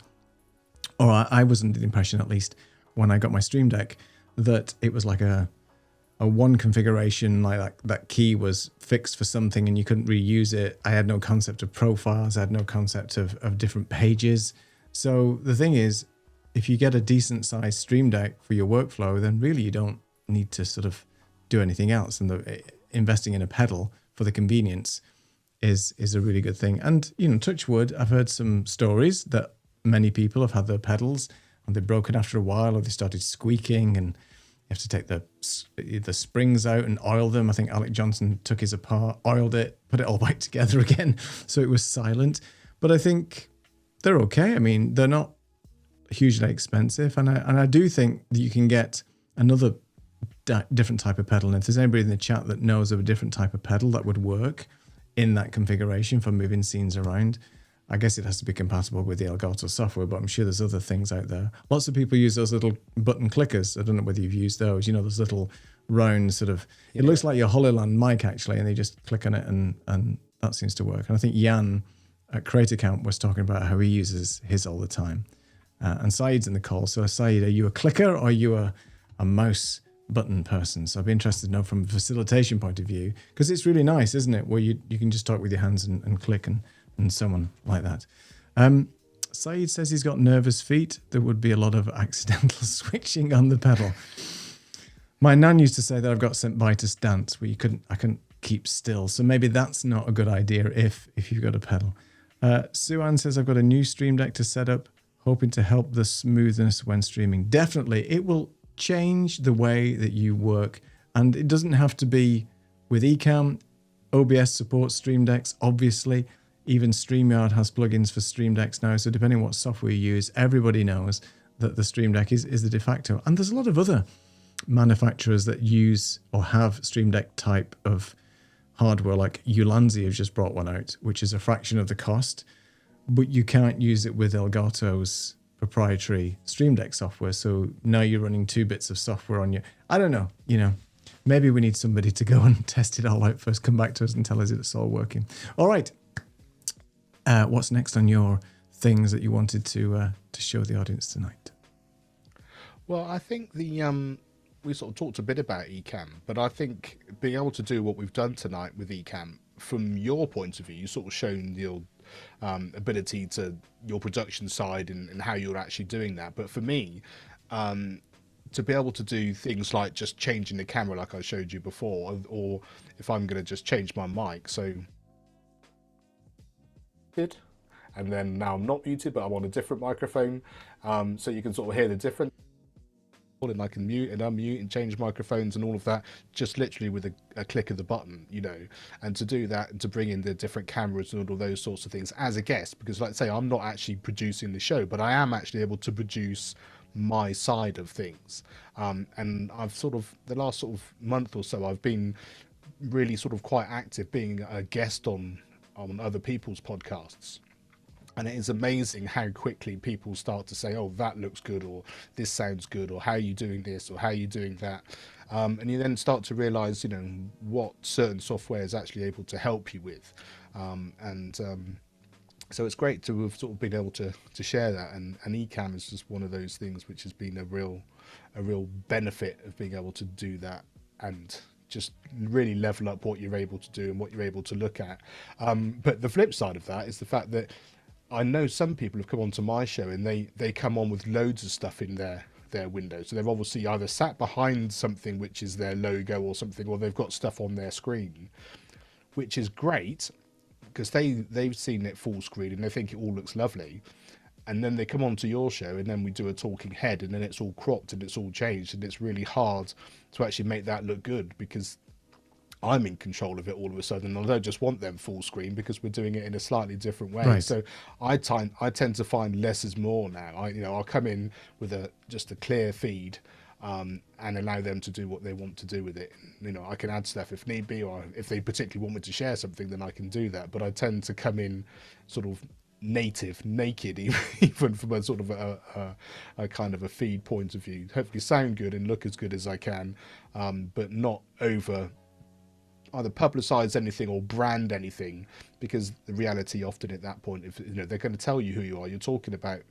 or I was under the impression, at least when I got my Stream Deck, that it was like a one configuration, like that key was fixed for something and you couldn't reuse it. I had no concept of profiles. I had no concept of different pages. So the thing is, if you get a decent sized Stream Deck for your workflow, then really you don't need to sort of do anything else. And investing in a pedal for the convenience is a really good thing. And, touch wood, I've heard some stories that many people have had their pedals and they've broken after a while, or they started squeaking, and you have to take the springs out and oil them. I think Alec Johnson took his apart, oiled it, put it all back together again, so it was silent. But I think they're okay. I mean, they're not hugely expensive, and I do think that you can get another different type of pedal. And if there's anybody in the chat that knows of a different type of pedal that would work in that configuration for moving scenes around, I guess it has to be compatible with the Elgato software, but I'm sure there's other things out there. Lots of people use those little button clickers. I don't know whether you've used those. Those little round sort of, it looks like your HoloLand mic actually, and they just click on it and that seems to work. And I think Jan at Creator Camp was talking about how he uses his all the time. And Saeed's in the call. So Saeed, are you a clicker or are you a mouse button person? So I'd be interested to know from a facilitation point of view, because it's really nice, isn't it? Where you can just talk with your hands and click and so on like that. Saeed says he's got nervous feet. There would be a lot of accidental switching on the pedal. My nan used to say that I've got St. Vitus dance where I couldn't keep still. So maybe that's not a good idea if you've got a pedal. Sue Ann says I've got a new Stream Deck to set up, hoping to help the smoothness when streaming. Definitely, it will change the way that you work. And it doesn't have to be with Ecamm. OBS supports Stream Decks, obviously. Even StreamYard has plugins for Stream Decks now. So depending on what software you use, everybody knows that the Stream Deck is the de facto. And there's a lot of other manufacturers that use or have Stream Deck type of hardware, like Ulanzi have just brought one out, which is a fraction of the cost, but you can't use it with Elgato's proprietary Stream Deck software. So now you're running 2 bits of software on your, I don't know, maybe we need somebody to go and test it all out first, come back to us and tell us it's all working. All right. What's next on your things that you wanted to show the audience tonight? Well, I think we sort of talked a bit about Ecamm, but I think being able to do what we've done tonight with Ecamm, from your point of view, you sort of shown your ability to your production side and how you're actually doing that. But for me, to be able to do things like just changing the camera like I showed you before, or if I'm going to just change my mic, so and then now I'm not muted, but I'm on a different microphone, so you can sort of hear the difference. And I can mute and unmute and change microphones and all of that just literally with a click of the button, and to do that and to bring in the different cameras and all those sorts of things as a guest, because like I say, I'm not actually producing the show, but I am actually able to produce my side of things. And I've sort of, the last sort of month or so, I've been really sort of quite active being a guest on other people's podcasts. And it is amazing how quickly people start to say, oh, that looks good, or this sounds good, or how are you doing this, or how are you doing that? And you then start to realize, what certain software is actually able to help you with. So it's great to have sort of been able to share that. And Ecamm is just one of those things which has been a real benefit of being able to do that and just really level up what you're able to do and what you're able to look at. But the flip side of that is the fact that I know some people have come onto my show and they come on with loads of stuff in their window. So they've obviously either sat behind something which is their logo or something, or they've got stuff on their screen, which is great because they've seen it full screen and they think it all looks lovely. And then they come onto your show and then we do a talking head and then it's all cropped and it's all changed, and it's really hard to actually make that look good because I'm in control of it all of a sudden. I don't just want them full screen because we're doing it in a slightly different way. Right. So I tend to find less is more now. I'll come in with just a clear feed, and allow them to do what they want to do with it. I can add stuff if need be, or if they particularly want me to share something, then I can do that. But I tend to come in sort of naked, even from a sort of a kind of a feed point of view. Hopefully sound good and look as good as I can, but not over either publicize anything or brand anything, because the reality often at that point, if they're going to tell you who you are, you're talking about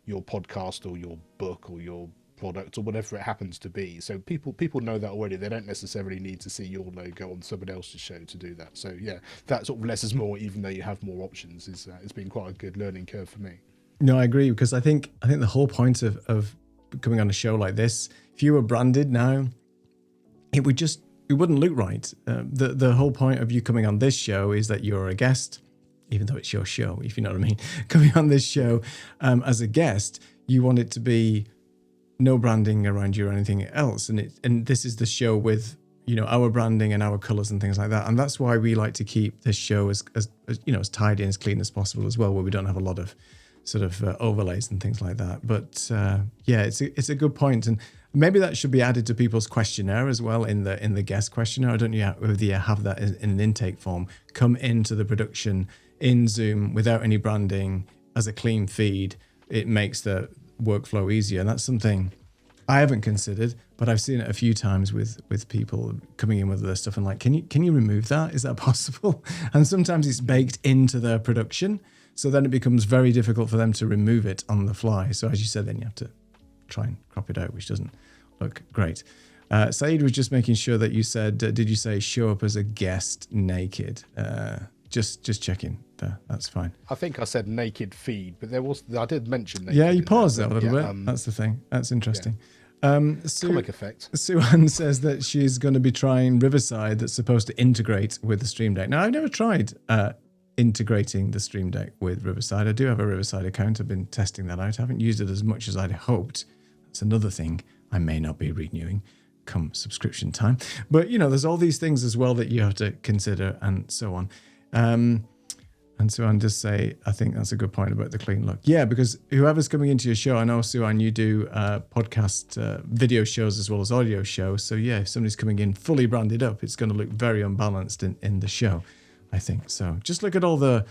your podcast or your book or your product or whatever it happens to be. So people know that already. They don't necessarily need to see your logo on someone else's show to do that. So yeah, that sort of less is more, even though you have more options, it's been quite a good learning curve for me. No, I agree, because I think the whole point of coming on a show like this, if you were branded now, it wouldn't look right. The whole point of you coming on this show is that you're a guest, even though it's your show, if you know what I mean. Coming on this show as a guest, you want it to be no branding around you or anything else, and this is the show with our branding and our colours and things like that, and that's why we like to keep this show as tidy and as clean as possible as well, where we don't have a lot of sort of overlays and things like that. But yeah, it's a good point, and maybe that should be added to people's questionnaire as well in the guest questionnaire. I don't know whether you have that in an intake form. Come into the production in Zoom without any branding as a clean feed. It makes the workflow easier, and that's something I haven't considered, but I've seen it a few times with people coming in with their stuff and like, can you remove that? Is that possible? And sometimes it's baked into their production, so then it becomes very difficult for them to remove it on the fly. So as you said, then you have to try and crop it out, which doesn't look great. Saeed was just making sure that you said, did you say show up as a guest naked? Just checking there. That's fine. I think I said naked feed, but I did mention naked. Yeah, you paused there a little bit. That's the thing. That's interesting. Yeah. Comic effect. Sue-Ann says that she's going to be trying Riverside that's supposed to integrate with the Stream Deck. Now, I've never tried integrating the Stream Deck with Riverside. I do have a Riverside account. I've been testing that out. I haven't used it as much as I'd hoped. That's another thing I may not be renewing come subscription time. But, there's all these things as well that you have to consider and so on. And Sue-Ann does say, I think that's a good point about the clean look. Yeah, because whoever's coming into your show, I know, Sue-Ann, you do podcast video shows as well as audio shows. So yeah, if somebody's coming in fully branded up, it's going to look very unbalanced in the show, I think. So just look at all the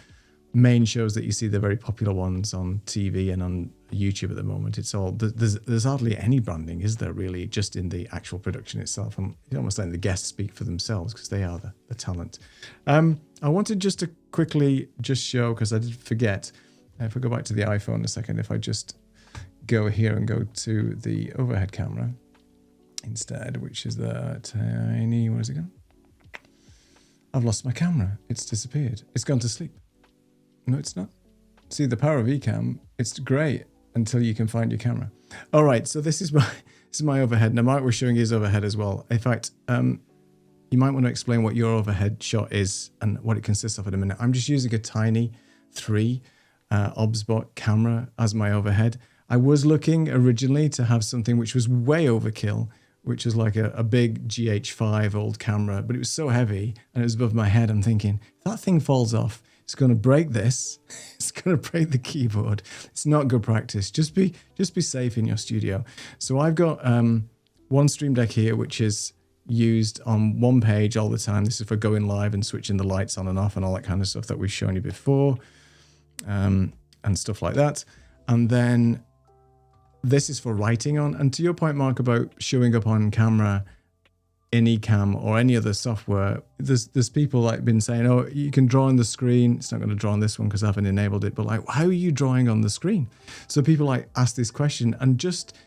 main shows that you see, the very popular ones on TV and on YouTube at the moment. It's all, there's hardly any branding, is there really, just in the actual production itself. And it's almost letting the guests speak for themselves because they are the talent. I wanted just to quickly just show, because I did forget, if I go back to the iPhone a second, if I just go here and go to the overhead camera instead, which is the tiny, where's it gone? I've lost my camera. It's disappeared. It's gone to sleep. No, it's not. See, the power of Ecamm, it's great until you can find your camera. All right, so this is my overhead. Now, Mark was showing his overhead as well. In fact, you might want to explain what your overhead shot is and what it consists of in a minute. I'm just using a tiny 3 OBSBot camera as my overhead. I was looking originally to have something which was way overkill, which was like a big GH5 old camera, but it was so heavy and it was above my head. I'm thinking, if that thing falls off, it's going to break this. It's going to break the keyboard. It's not good practice. Just be safe in your studio. So I've got one Stream Deck here, which is used on one page all the time. This is for going live and switching the lights on and off and all that kind of stuff that we've shown you before, and stuff like that. And then this is for writing on. And to your point, Mark, about showing up on camera in Ecamm or any other software, there's people like been saying, oh, you can draw on the screen. It's not going to draw on this one because I haven't enabled it, but like, how are you drawing on the screen? So people like ask this question, and just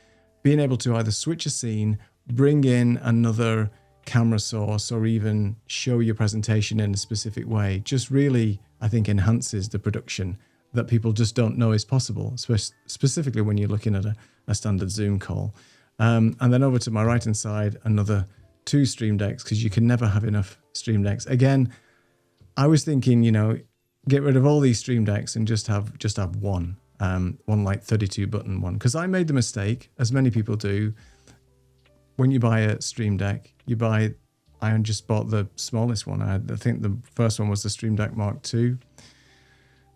being able to either switch a scene, bring in another camera source, or even show your presentation in a specific way, just really, I think, enhances the production that people just don't know is possible, specifically when you're looking at a standard Zoom call. And then over to my right-hand side, another 2 Stream Decks, because you can never have enough Stream Decks. Again, I was thinking, get rid of all these Stream Decks and just have one like 32 button one, because I made the mistake, as many people do, when you buy a Stream Deck, you buy I just bought the smallest one. I think the first one was the Stream Deck Mark II,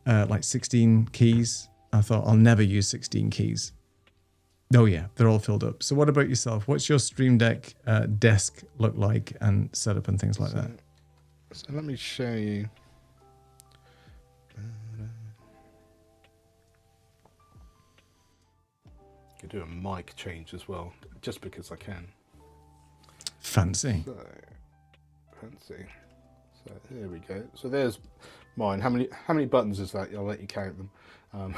like 16 keys. I thought I'll never use 16 keys. Oh yeah, they're all filled up. So what about yourself? What's your Stream Deck desk look like and setup and things like that? So let me show you. Could do a mic change as well, just because I can. Fancy. So, fancy. So here we go. So there's mine. How many buttons is that? I'll let you count them.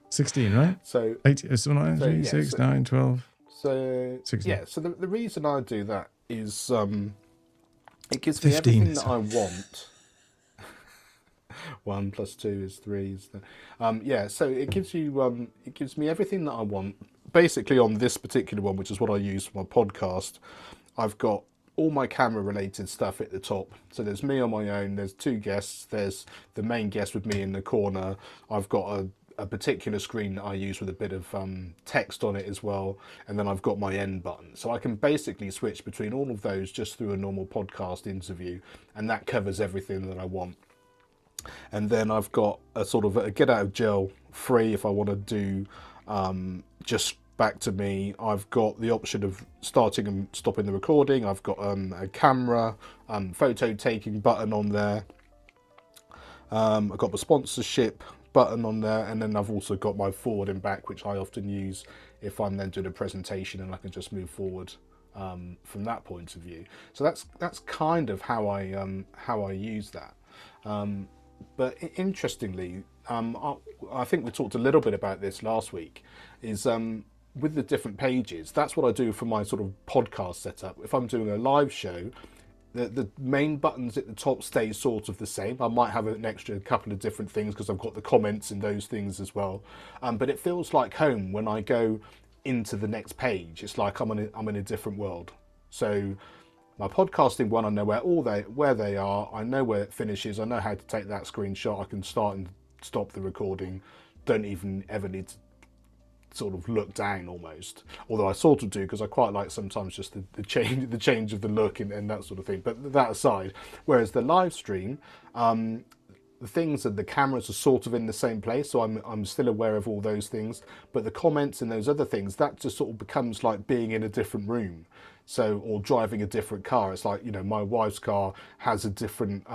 16, right? So 8, 9, 3, 6, 9, 12. So 16. yeah. So the reason I do that is it gives me 15, everything that I want. 1 + 2 is 3. Yeah, so it gives you it gives me everything that I want. Basically, on this particular one, which is what I use for my podcast, I've got all my camera related stuff at the top. So there's me on my own. There's 2 guests. There's the main guest with me in the corner. I've got a particular screen that I use with a bit of text on it as well, and then I've got my end button, so I can basically switch between all of those just through a normal podcast interview, and that covers everything that I want. And then I've got a sort of a get out of jail free if I want to do just back to me. I've got the option of starting and stopping the recording. I've got a camera photo taking button on there. I've got the sponsorship button on there, and then I've also got my forward and back, which I often use if I'm then doing a presentation, and I can just move forward from that point of view. So that's kind of how I use that. But interestingly, I think we talked a little bit about this last week, is with the different pages, that's what I do for my sort of podcast setup. If I'm doing a live show, the main buttons at the top stay sort of the same. I might have an extra couple of different things because I've got the comments and those things as well. But it feels like home when I go into the next page. It's like I'm in a different world. So my podcasting one, I know where they are. I know where it finishes. I know how to take that screenshot. I can start and stop the recording. Don't even ever need to sort of look down almost. Although I sort of do, because I quite like sometimes just the change of the look and that sort of thing. But that aside, whereas the live stream, the things and the cameras are sort of in the same place, so I'm still aware of all those things. But the comments and those other things, that just sort of becomes like being in a different room. So, or driving a different car. It's like, my wife's car has a different,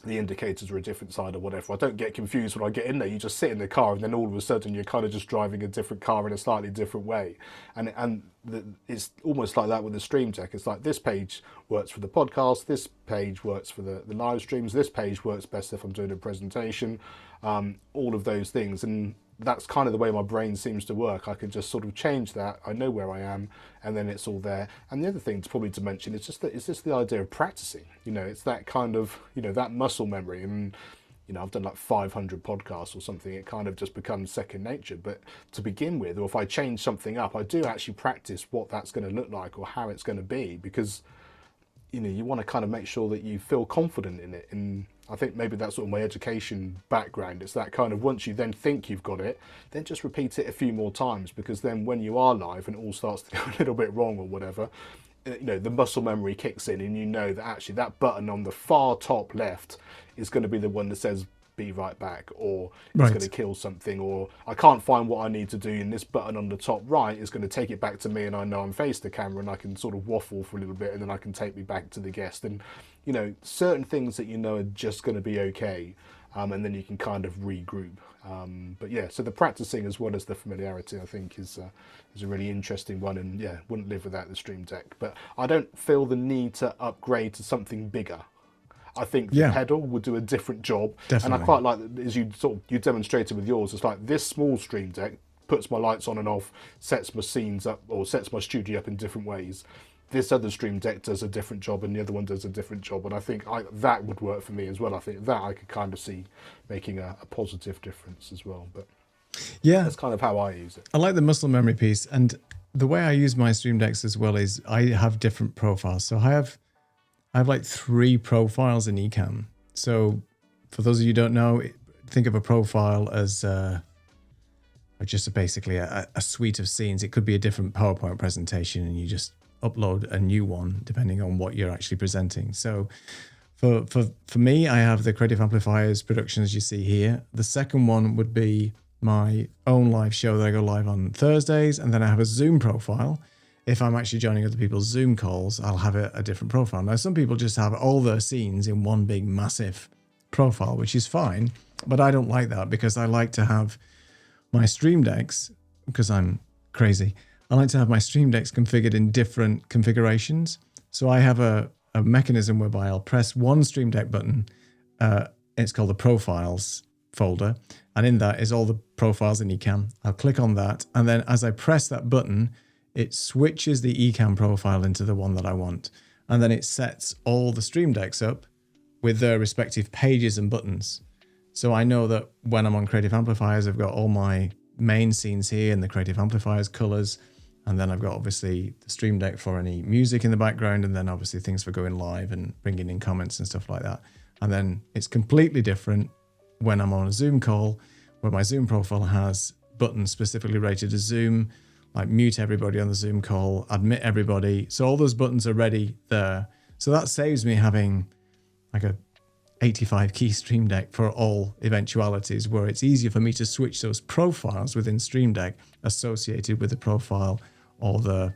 the indicators are a different side or whatever. I don't get confused when I get in there. You just sit in the car and then all of a sudden you're kind of just driving a different car in a slightly different way. And it's almost like that with the Stream Deck. It's like this page works for the podcast, this page works for the live streams, this page works best if I'm doing a presentation, all of those things. And that's kind of the way my brain seems to work. I can just sort of change that. I know where I am, and then it's all there. And the other thing to probably to mention is just the idea of practicing. It's that kind of, that muscle memory. And, I've done like 500 podcasts or something. It kind of just becomes second nature. But to begin with, or if I change something up, I do actually practice what that's going to look like or how it's going to be, because, you want to kind of make sure that you feel confident in it. And I think maybe that's sort of my education background. It's that kind of, once you then think you've got it, then just repeat it a few more times, because then when you are live and it all starts to go a little bit wrong or whatever, the muscle memory kicks in, and that actually that button on the far top left is going to be the one that says be right back, or it's going to kill something, or I can't find what I need to do, and this button on the top right is going to take it back to me, and I know I'm faced the camera, and I can sort of waffle for a little bit, and then I can take me back to the guest. And certain things that are just going to be okay, and then you can kind of regroup. But yeah, so the practicing as well as the familiarity, I think, is a really interesting one, and yeah, wouldn't live without the Stream Deck. But I don't feel the need to upgrade to something bigger. I think the pedal would do a different job. Definitely. And I quite like, as you demonstrated with yours, it's like this small Stream Deck puts my lights on and off, sets my scenes up, or sets my studio up in different ways. This other Stream Deck does a different job, and the other one does a different job. And I think that would work for me as well. I think that I could kind of see making a positive difference as well. But yeah, that's kind of how I use it. I like the muscle memory piece. And the way I use my Stream Decks as well is I have different profiles. So I have like 3 profiles in Ecamm. So for those of you who don't know, think of a profile as just basically a suite of scenes. It could be a different PowerPoint presentation, and you just upload a new one depending on what you're actually presenting. So for me, I have the Creative Amplifiers production as you see here. The second one would be my own live show that I go live on Thursdays, and then I have a Zoom profile. If I'm actually joining other people's Zoom calls, I'll have a different profile. Now, some people just have all their scenes in one big massive profile, which is fine, but I don't like that because I like to have my stream decks, because I'm crazy, I like to have my stream decks configured in different configurations. So I have a mechanism whereby I'll press one stream deck button. It's called the profiles folder. And in that is all the profiles in Ecamm. I'll click on that. And then as I press that button, it switches the Ecamm profile into the one that I want. And then it sets all the stream decks up with their respective pages and buttons. So I know that when I'm on Creative Amplifiers, I've got all my main scenes here and the Creative Amplifiers colors. And then I've got obviously the stream deck for any music in the background, and then obviously things for going live and bringing in comments and stuff like that. And then it's completely different when I'm on a Zoom call, where my Zoom profile has buttons specifically rated to Zoom, like mute everybody on the Zoom call, admit everybody. So all those buttons are ready there. So that saves me having like a 85 key stream deck for all eventualities, where it's easier for me to switch those profiles within Stream Deck associated with the profile or the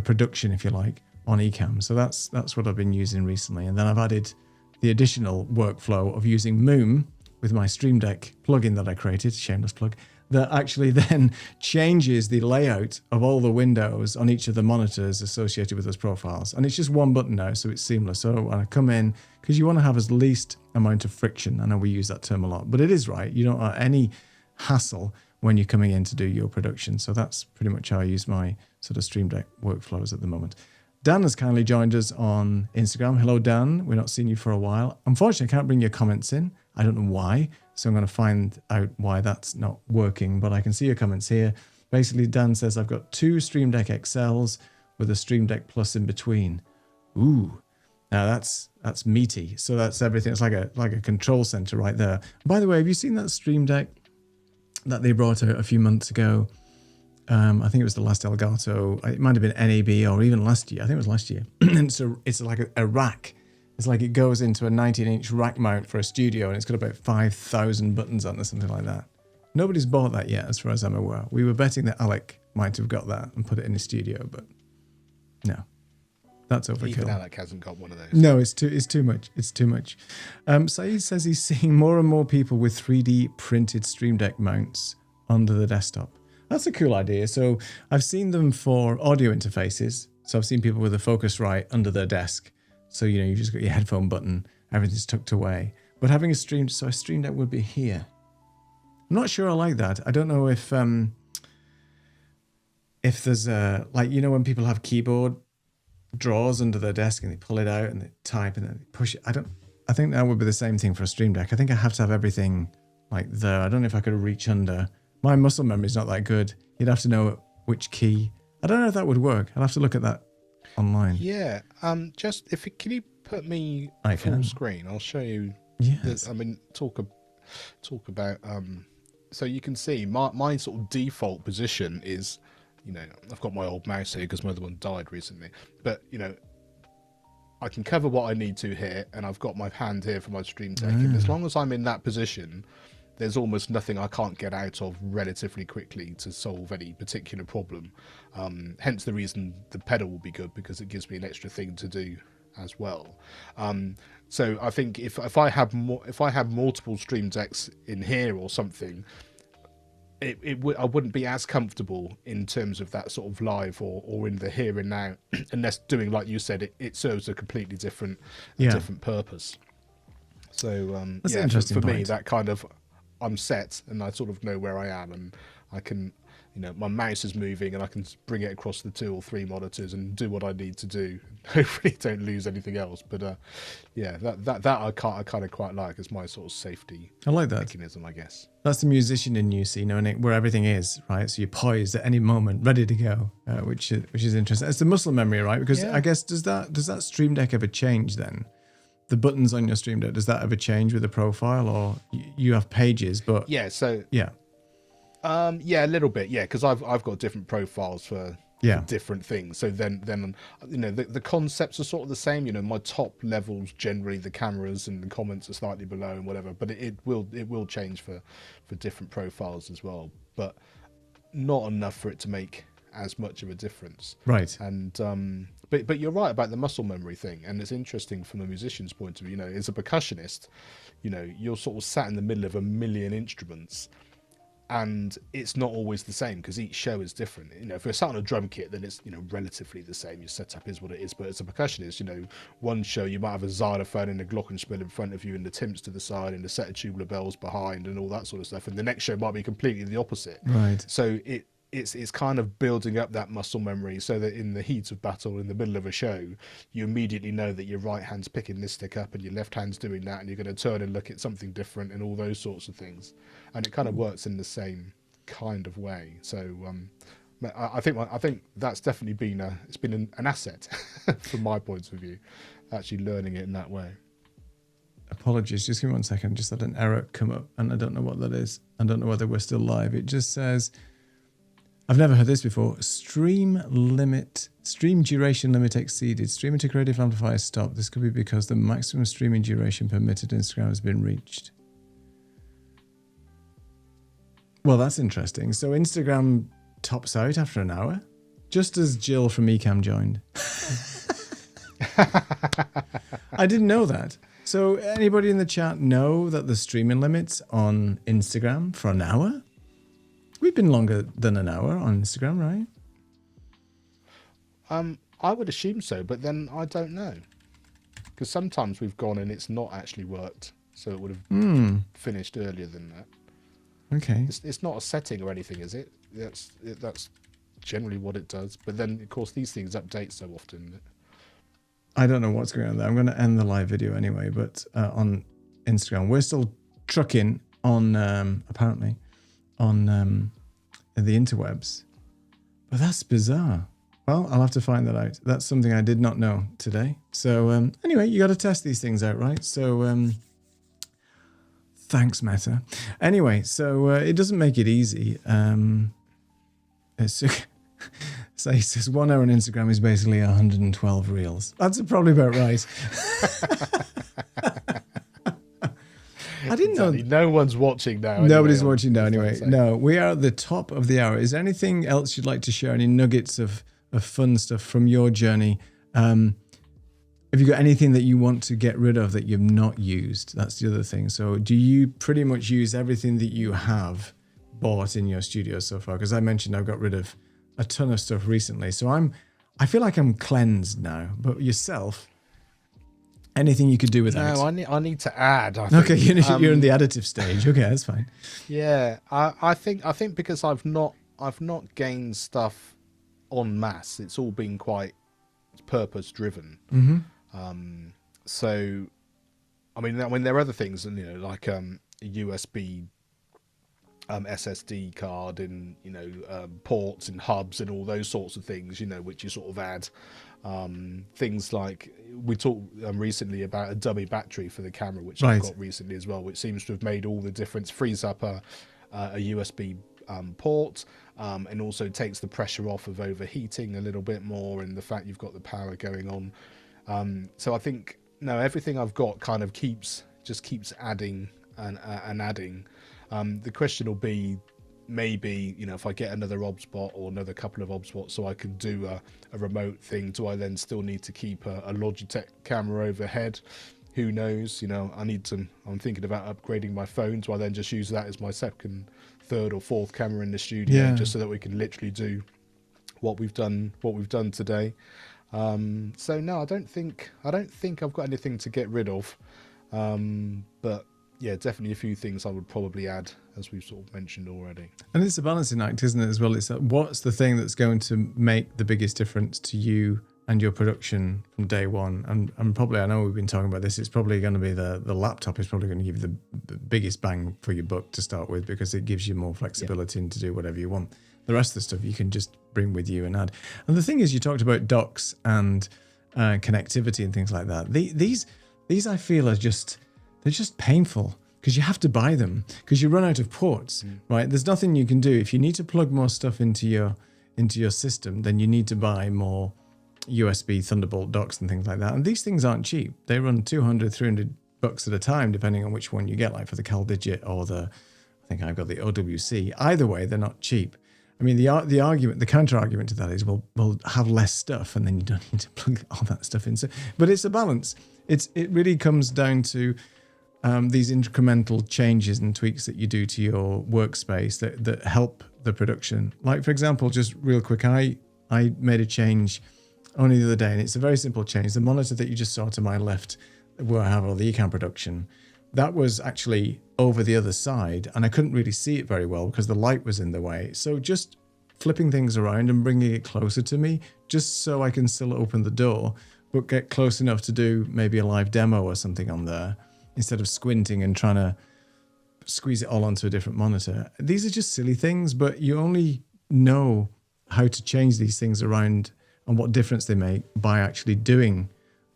production, if you like, on Ecamm. So that's what I've been using recently. And then I've added the additional workflow of using Moom with my Stream Deck plugin that I created, shameless plug, that actually then changes the layout of all the windows on each of the monitors associated with those profiles. And it's just one button now, so it's seamless. So when I come in, because you want to have as least amount of friction, I know we use that term a lot, but it is right. You don't have any hassle when you're coming in to do your production. So that's pretty much how I use my sort of Stream Deck workflows at the moment. Dan has kindly joined us on Instagram. Hello, Dan. We're not seeing you for a while. Unfortunately, I can't bring your comments in. I don't know why. So I'm going to find out why that's not working, but I can see your comments here. Basically, Dan says, I've got 2 Stream Deck XLs with a Stream Deck Plus in between. Ooh, now that's meaty. So that's everything. It's like a control center right there. By the way, have you seen that Stream Deck that they brought out a few months ago? I think it was the last Elgato. It might have been NAB or even last year. I think it was last year. And so it's like a rack. It's like it goes into a 19-inch rack mount for a studio, and it's got about 5,000 buttons on it or something like that. Nobody's bought that yet, as far as I'm aware. We were betting that Alec might have got that and put it in his studio, but no. That's overkill. Even Alec hasn't got one of those. No, it's too much. It's too much. Saeed says he's seeing more and more people with 3D printed Stream Deck mounts under the desktop. That's a cool idea. So I've seen them for audio interfaces. So I've seen people with a Focusrite under their desk. So, you know, you just got your headphone button, everything's tucked away. But having a Stream Deck would be here. I'm not sure I like that. I don't know if there's a, like, you know, when people have keyboard drawers under their desk and they pull it out and they type and then they push it. I think that would be the same thing for a Stream Deck. I think I have to have everything like there. I don't know if I could reach under. My muscle memory is not that good. You'd have to know which key. I don't know if that would work. I'll have to look at that online. Yeah. Just can you put me full screen? I'll show you. Yes. I mean, talk about. So you can see my sort of default position is, you know, I've got my old mouse here because my other one died recently. But you know, I can cover what I need to here, and I've got my hand here for my Stream Deck. And as long as I'm in that position, there's almost nothing I can't get out of relatively quickly to solve any particular problem. Hence the reason the pedal will be good, because it gives me an extra thing to do as well. So I think if I have multiple Stream Decks in here or something, I wouldn't be as comfortable in terms of that sort of live or in the here and now, unless doing, like you said, it serves a completely different purpose. So that's an interesting for point. me, that kind of, I'm set and I sort of know where I am, and I can, you know, my mouse is moving and I can bring it across the 2 or 3 monitors and do what I need to do. Hopefully don't lose anything else. But yeah, that I kind of quite like as my sort of safety. I like that mechanism, I guess. That's the musician in you, see, you know, and where everything is, right? So you're poised at any moment, ready to go, which is interesting. It's the muscle memory, right? Because I guess does that Stream Deck ever change then? The buttons on your Stream Deck, does that ever change with the profile, or you have pages? But a little bit, because I've got different profiles for Yeah. for different things. So then you know, the concepts are sort of the same. You know, my top levels generally, the cameras and the comments are slightly below and whatever, but it will change for different profiles as well, but not enough for it to make as much of a difference. Right. And but you're right about the muscle memory thing, and it's interesting from a musician's point of view. You know, as a percussionist, you know, you're sort of sat in the middle of a million instruments, and it's not always the same because each show is different. You know, if you're sat on a drum kit, then it's, you know, relatively the same. Your setup is what it is. But as a percussionist, you know, one show you might have a xylophone and a glockenspiel in front of you, and the timps to the side, and a set of tubular bells behind, and all that sort of stuff. And the next show might be completely the opposite. Right. So it's kind of building up that muscle memory so that in the heat of battle, in the middle of a show, you immediately know that your right hand's picking this stick up and your left hand's doing that, and you're going to turn and look at something different and all those sorts of things. And it kind of works in the same kind of way. So I think that's definitely been an asset from my point of view, actually learning it in that way. Apologies, just give me 1 second. Just had an error come up and I don't know what that is. I don't know whether we're still live. It just says, I've never heard this before. Stream duration limit exceeded. Stream integrated amplifiers stopped. This could be because the maximum streaming duration permitted in Instagram has been reached. Well, that's interesting. So Instagram tops out after an hour, just as Jill from Ecamm joined. I didn't know that. So anybody in the chat know that the streaming limit's on Instagram for an hour? We've been longer than an hour on Instagram, right? I would assume so, but then I don't know. Because sometimes we've gone and it's not actually worked, so it would have finished earlier than that. Okay. It's not a setting or anything, is it? That's generally what it does. But then, of course, these things update so often. I don't know what's going on there. I'm going to end the live video anyway, but on Instagram, we're still trucking on, apparently, on the interwebs. But that's bizarre. Well, I'll have to find that out. That's something I did not know today. So anyway, you got to test these things out, right? So thanks, Meta. Anyway, so it doesn't make it easy. So he says 1 hour on Instagram is basically 112 reels. That's probably about right. I didn't know. No one's watching now. Nobody's watching now anyway. No, we are at the top of the hour. Is there anything else you'd like to share? Any nuggets of fun stuff from your journey? Have you got anything that you want to get rid of that you've not used? That's the other thing. So do you pretty much use everything that you have bought in your studio so far? Because I mentioned I've got rid of a ton of stuff recently. So I feel like I'm cleansed now. But yourself, anything you could do without? No, I need to add. I think. Okay, you're in the additive stage. Okay, that's fine. Yeah, I think because I've not gained stuff en masse. It's all been quite purpose driven. Mm-hmm. So, I mean, there are other things, you know, like a USB SSD card and, you know, ports and hubs and all those sorts of things, you know, which you sort of add. Things like we talked recently about a dummy battery for the camera, which I've got recently as well, which seems to have made all the difference. Frees up a USB port, and also takes the pressure off of overheating a little bit more, and the fact you've got the power going on. So I think everything I've got kind of keeps adding and adding. The question will be, maybe, you know, if I get another obspot or another couple of obspots so I can do a remote thing, do I then still need to keep a Logitech camera overhead? Who knows? You know, I'm thinking about upgrading my phone. Do I then just use that as my second, third or fourth camera in the studio, just so that we can literally do what we've done today? So no, I don't think I've got anything to get rid of. But yeah, definitely a few things I would probably add, as we've sort of mentioned already. And it's a balancing act, isn't it, as well? It's what's the thing that's going to make the biggest difference to you and your production from day one? And probably, I know we've been talking about this, it's probably going to be the laptop is probably going to give you the biggest bang for your buck to start with, because it gives you more flexibility and to do whatever you want. The rest of the stuff you can just bring with you and add. And the thing is, you talked about docks and connectivity and things like that. These I feel are they're just painful, because you have to buy them because you run out of ports, right? There's nothing you can do. If you need to plug more stuff into your into your system, then you need to buy more USB Thunderbolt docks and things like that. And these things aren't cheap. They run 200, 300 bucks at a time, depending on which one you get, like for the CalDigit or I think I've got the OWC. Either way, they're not cheap. I mean, the argument, the counter argument to that is, well, we'll have less stuff, and then you don't need to plug all that stuff in. So, but it's a balance. It really comes down to these incremental changes and tweaks that you do to your workspace that help the production. Like, for example, just real quick, I made a change only the other day, and it's a very simple change. The monitor that you just saw to my left, where I have all the Ecamm production, that was actually over the other side, and I couldn't really see it very well because the light was in the way. So just flipping things around and bringing it closer to me, just so I can still open the door, but get close enough to do maybe a live demo or something on there, instead of squinting and trying to squeeze it all onto a different monitor. These are just silly things, but you only know how to change these things around and what difference they make by actually doing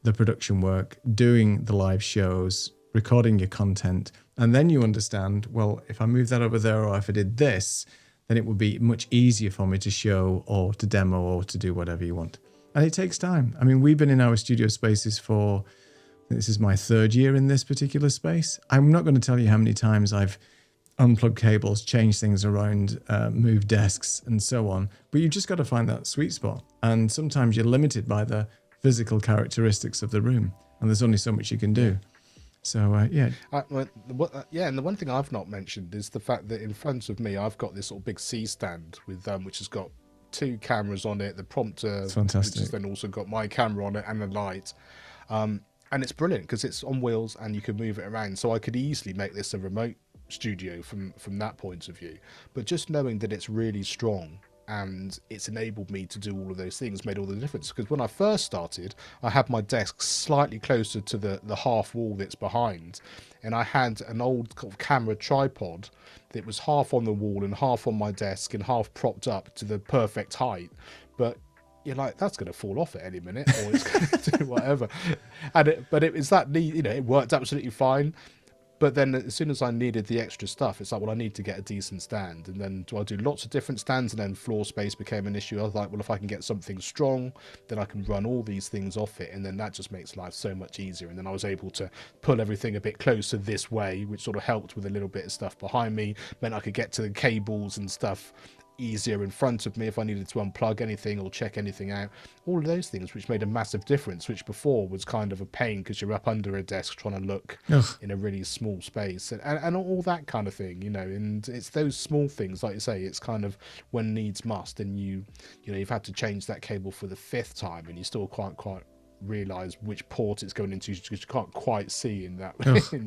the production work, doing the live shows, recording your content, and then you understand, well, if I move that over there, or if I did this, then it would be much easier for me to show or to demo or to do whatever you want. And it takes time. I mean, we've been in our studio spaces for, this is my 3rd year in this particular space. I'm not going to tell you how many times I've unplugged cables, changed things around, moved desks and so on, but you've just got to find that sweet spot. And sometimes you're limited by the physical characteristics of the room, and there's only so much you can do. So yeah. And the one thing I've not mentioned is the fact that in front of me I've got this sort of big C stand with which has got 2 cameras on it, the prompter, it's fantastic, which has then also got my camera on it, and the light. And it's brilliant because it's on wheels and you can move it around. So I could easily make this a remote studio from that point of view. But just knowing that it's really strong and it's enabled me to do all of those things made all the difference. Because when I first started, I had my desk slightly closer to the half wall that's behind, and I had an old camera tripod that was half on the wall and half on my desk and half propped up to the perfect height. But you're like, that's going to fall off at any minute, or it's going to do whatever. But it was that neat, it worked absolutely fine. But then as soon as I needed the extra stuff, it's like, well, I need to get a decent stand. And then do I do lots of different stands? And then floor space became an issue. I was like, well, if I can get something strong, then I can run all these things off it. And then that just makes life so much easier. And then I was able to pull everything a bit closer this way, which sort of helped with a little bit of stuff behind me. Meant I could get to the cables and stuff easier in front of me if I needed to unplug anything or check anything out. All of those things, which made a massive difference, which before was kind of a pain because you're up under a desk trying to look in a really small space and all that kind of thing, and it's those small things, like you say, it's kind of when needs must, and you've had to change that cable for the 5th time and you still can't quite realize which port it's going into because you can't quite see in that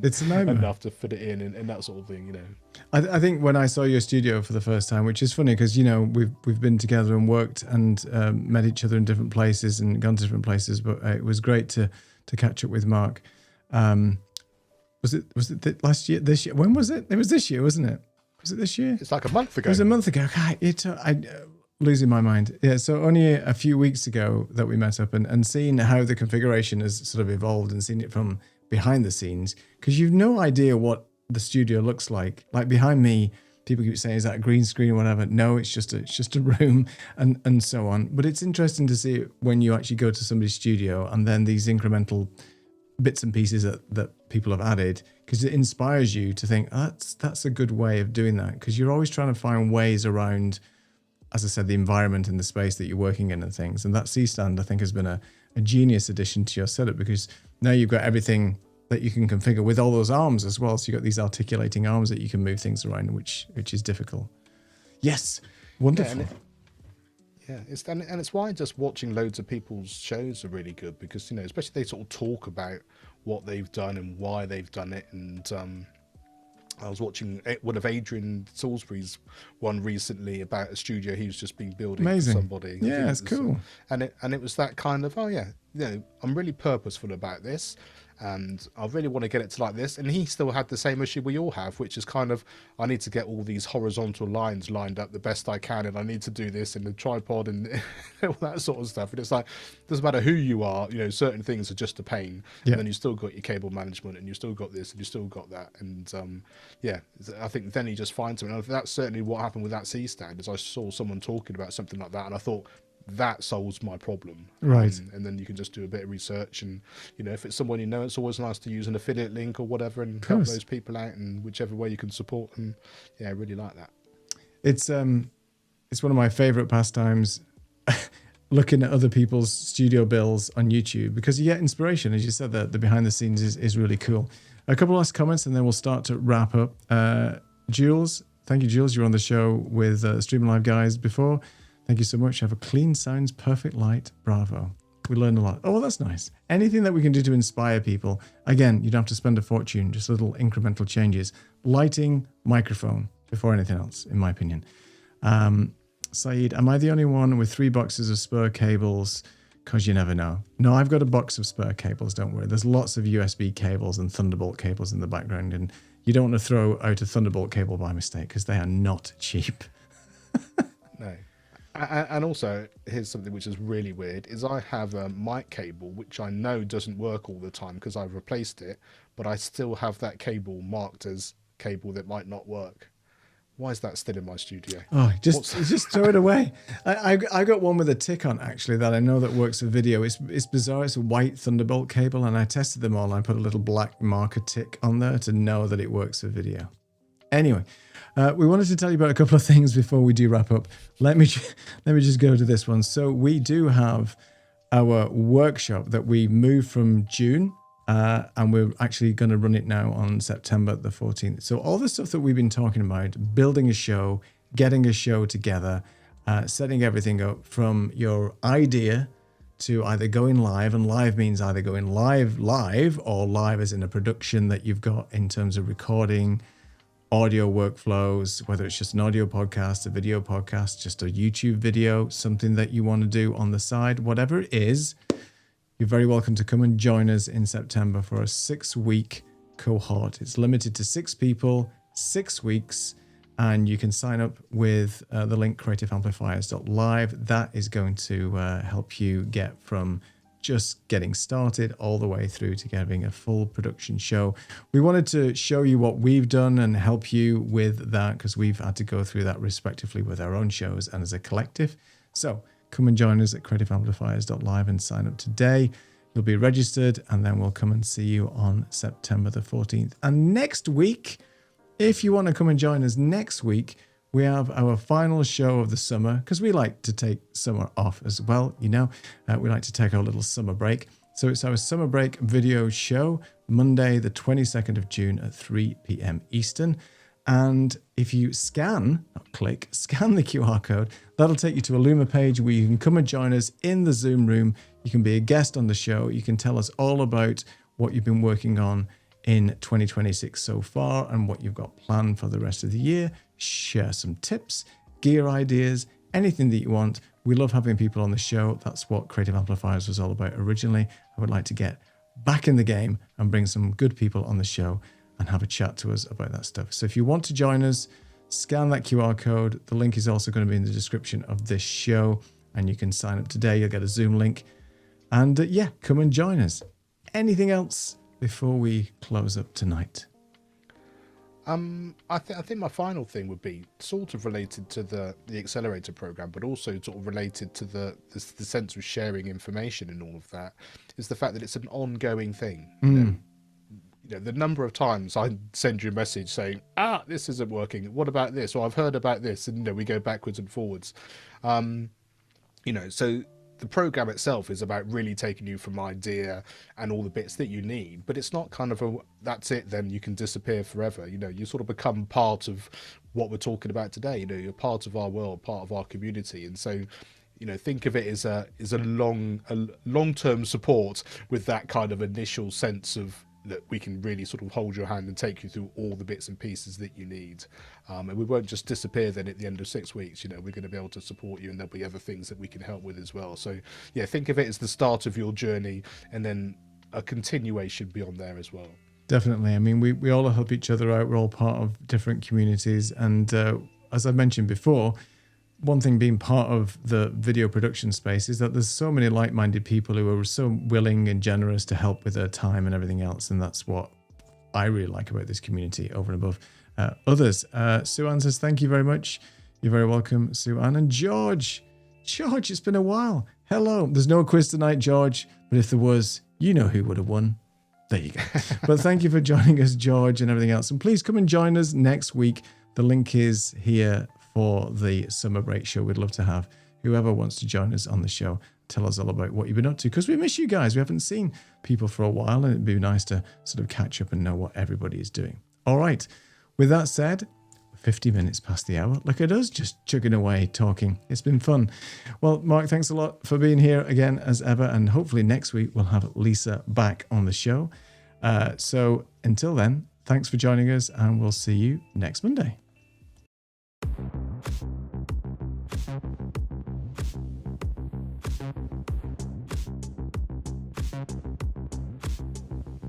it's a nightmare enough to fit it in and that sort of thing. I think when I saw your studio for the first time, which is funny because we've been together and worked and met each other in different places and gone to different places, but it was great to catch up with Mark. Was it last year, this year? When was it? It was this year, wasn't it? Was it this year? It's like a month ago. It was a month ago. Losing my mind. Yeah, so only a few weeks ago that we met up and seeing how the configuration has sort of evolved and seen it from behind the scenes, because you've no idea what the studio looks like. Like behind me, people keep saying, is that a green screen or whatever? No, it's just a room and so on. But it's interesting to see when you actually go to somebody's studio and then these incremental bits and pieces that people have added, because it inspires you to think, that's a good way of doing that, because you're always trying to find ways around, as I said, the environment and the space that you're working in and things. And that C-stand, I think, has been a genius addition to your setup, because now you've got everything that you can configure with all those arms as well. So you've got these articulating arms that you can move things around, which is difficult. Yes, wonderful. It's why just watching loads of people's shows are really good, because, especially they sort of talk about what they've done and why they've done it. And I was watching one of Adrian Salisbury's one recently about a studio he's just been building for somebody. Yeah, it's cool. And it was that kind of, I'm really purposeful about this, and I really want to get it to like this. And he still had the same issue we all have, which is kind of, I need to get all these horizontal lines lined up the best I can, and I need to do this in the tripod and all that sort of stuff. And it's like, doesn't matter who you are, certain things are just a pain. Yeah. And then you still got your cable management, and you still got this, and you still got that. And I think then he just finds something. And that's certainly what happened with that C stand, is I saw someone talking about something like that, and I thought, that solves my problem. Right. And then you can just do a bit of research, and if it's someone it's always nice to use an affiliate link or whatever and help those people out in whichever way you can support them. Yeah, I really like that. It's one of my favorite pastimes, looking at other people's studio bills on YouTube, because you get inspiration. As you said, the behind the scenes is really cool. A couple last comments and then we'll start to wrap up. Jules, thank you, Jules. You were on the show with Stream Live guys before. Thank you so much. Have a clean sounds, perfect light. Bravo. We learned a lot. Oh, well, that's nice. Anything that we can do to inspire people. Again, you don't have to spend a fortune, just little incremental changes. Lighting, microphone, before anything else, in my opinion. Saeed, am I the only one with 3 boxes of spare cables? Because you never know. No, I've got a box of spare cables, don't worry. There's lots of USB cables and Thunderbolt cables in the background, and you don't want to throw out a Thunderbolt cable by mistake, because they are not cheap. No. And also, here's something which is really weird, is I have a mic cable, which I know doesn't work all the time because I've replaced it, but I still have that cable marked as cable that might not work. Why is that still in my studio? Oh, just throw it away. I got one with a tick on, actually, that I know that works for video. It's bizarre. It's a white Thunderbolt cable, and I tested them all, and I put a little black marker tick on there to know that it works for video. Anyway, we wanted to tell you about a couple of things before we do wrap up. Let me just go to this one. So we do have our workshop that we moved from June, and we're actually going to run it now on September the 14th. So all the stuff that we've been talking about, building a show, getting a show together, setting everything up from your idea to either going live, and live means either going live or live as in a production that you've got in terms of recording, audio workflows, whether it's just an audio podcast, a video podcast, just a YouTube video, something that you want to do on the side, whatever it is, you're very welcome to come and join us in September for a 6-week cohort. It's limited to 6 people, 6 weeks, and you can sign up with the link creativeamplifiers.live. That is going to help you get from just getting started all the way through to getting a full production show. We wanted to show you what we've done and help you with that, because we've had to go through that respectively with our own shows and as a collective. So come and join us at creativeamplifiers.live and sign up today. You'll be registered, and then we'll come and see you on September the 14th. And next week, if you want to come and join us next week, we have our final show of the summer, because we like to take summer off as well, we like to take our little summer break. So it's our summer break video show, Monday the 22nd of June at 3 p.m. Eastern. And if you scan the QR code, that'll take you to a Luma page where you can come and join us in the Zoom room. You can be a guest on the show. You can tell us all about what you've been working on in 2026 so far and what you've got planned for the rest of the year. Share some tips, gear ideas, anything that you want. We love having people on the show. That's what Creative Amplifiers was all about originally. I would like to get back in the game and bring some good people on the show and have a chat to us about that stuff. So if you want to join us, scan that QR code. The link is also going to be in the description of this show, and you can sign up today. You'll get a Zoom link. And come and join us. Anything else before we close up tonight? I think my final thing would be sort of related to the accelerator program, but also sort of related to the sense of sharing information and all of that, is the fact that it's an ongoing thing. The number of times I send you a message saying, this isn't working, what about this, or I've heard about this, and we go backwards and forwards. So the program itself is about really taking you from idea and all the bits that you need, but it's not kind of that's it, then you can disappear forever. You sort of become part of what we're talking about today. You're part of our world, part of our community, and so think of it as a long-term support, with that kind of initial sense of that we can really sort of hold your hand and take you through all the bits and pieces that you need. And we won't just disappear then at the end of 6 weeks. We're going to be able to support you, and there'll be other things that we can help with as well. So think of it as the start of your journey, and then a continuation beyond there as well. Definitely. I mean, we all help each other out. We're all part of different communities. And as I mentioned before, one thing being part of the video production space is that there's so many like-minded people who are so willing and generous to help with their time and everything else. And that's what I really like about this community over and above others. Sue Ann says, thank you very much. You're very welcome, Sue Ann. And George, it's been a while. Hello. There's no quiz tonight, George, but if there was, you know who would have won. There you go. But thank you for joining us, George, and everything else. And please come and join us next week. The link is here for the summer break show. We'd love to have whoever wants to join us on the show. Tell us all about what you've been up to, because we miss you guys. We haven't seen people for a while, and it'd be nice to sort of catch up and know what everybody is doing. All right. With that said, 50 minutes past the hour. Look at us just chugging away, talking. It's been fun. Well, Mark, thanks a lot for being here again, as ever. And hopefully next week we'll have Lisa back on the show. So until then, thanks for joining us, and we'll see you next Monday.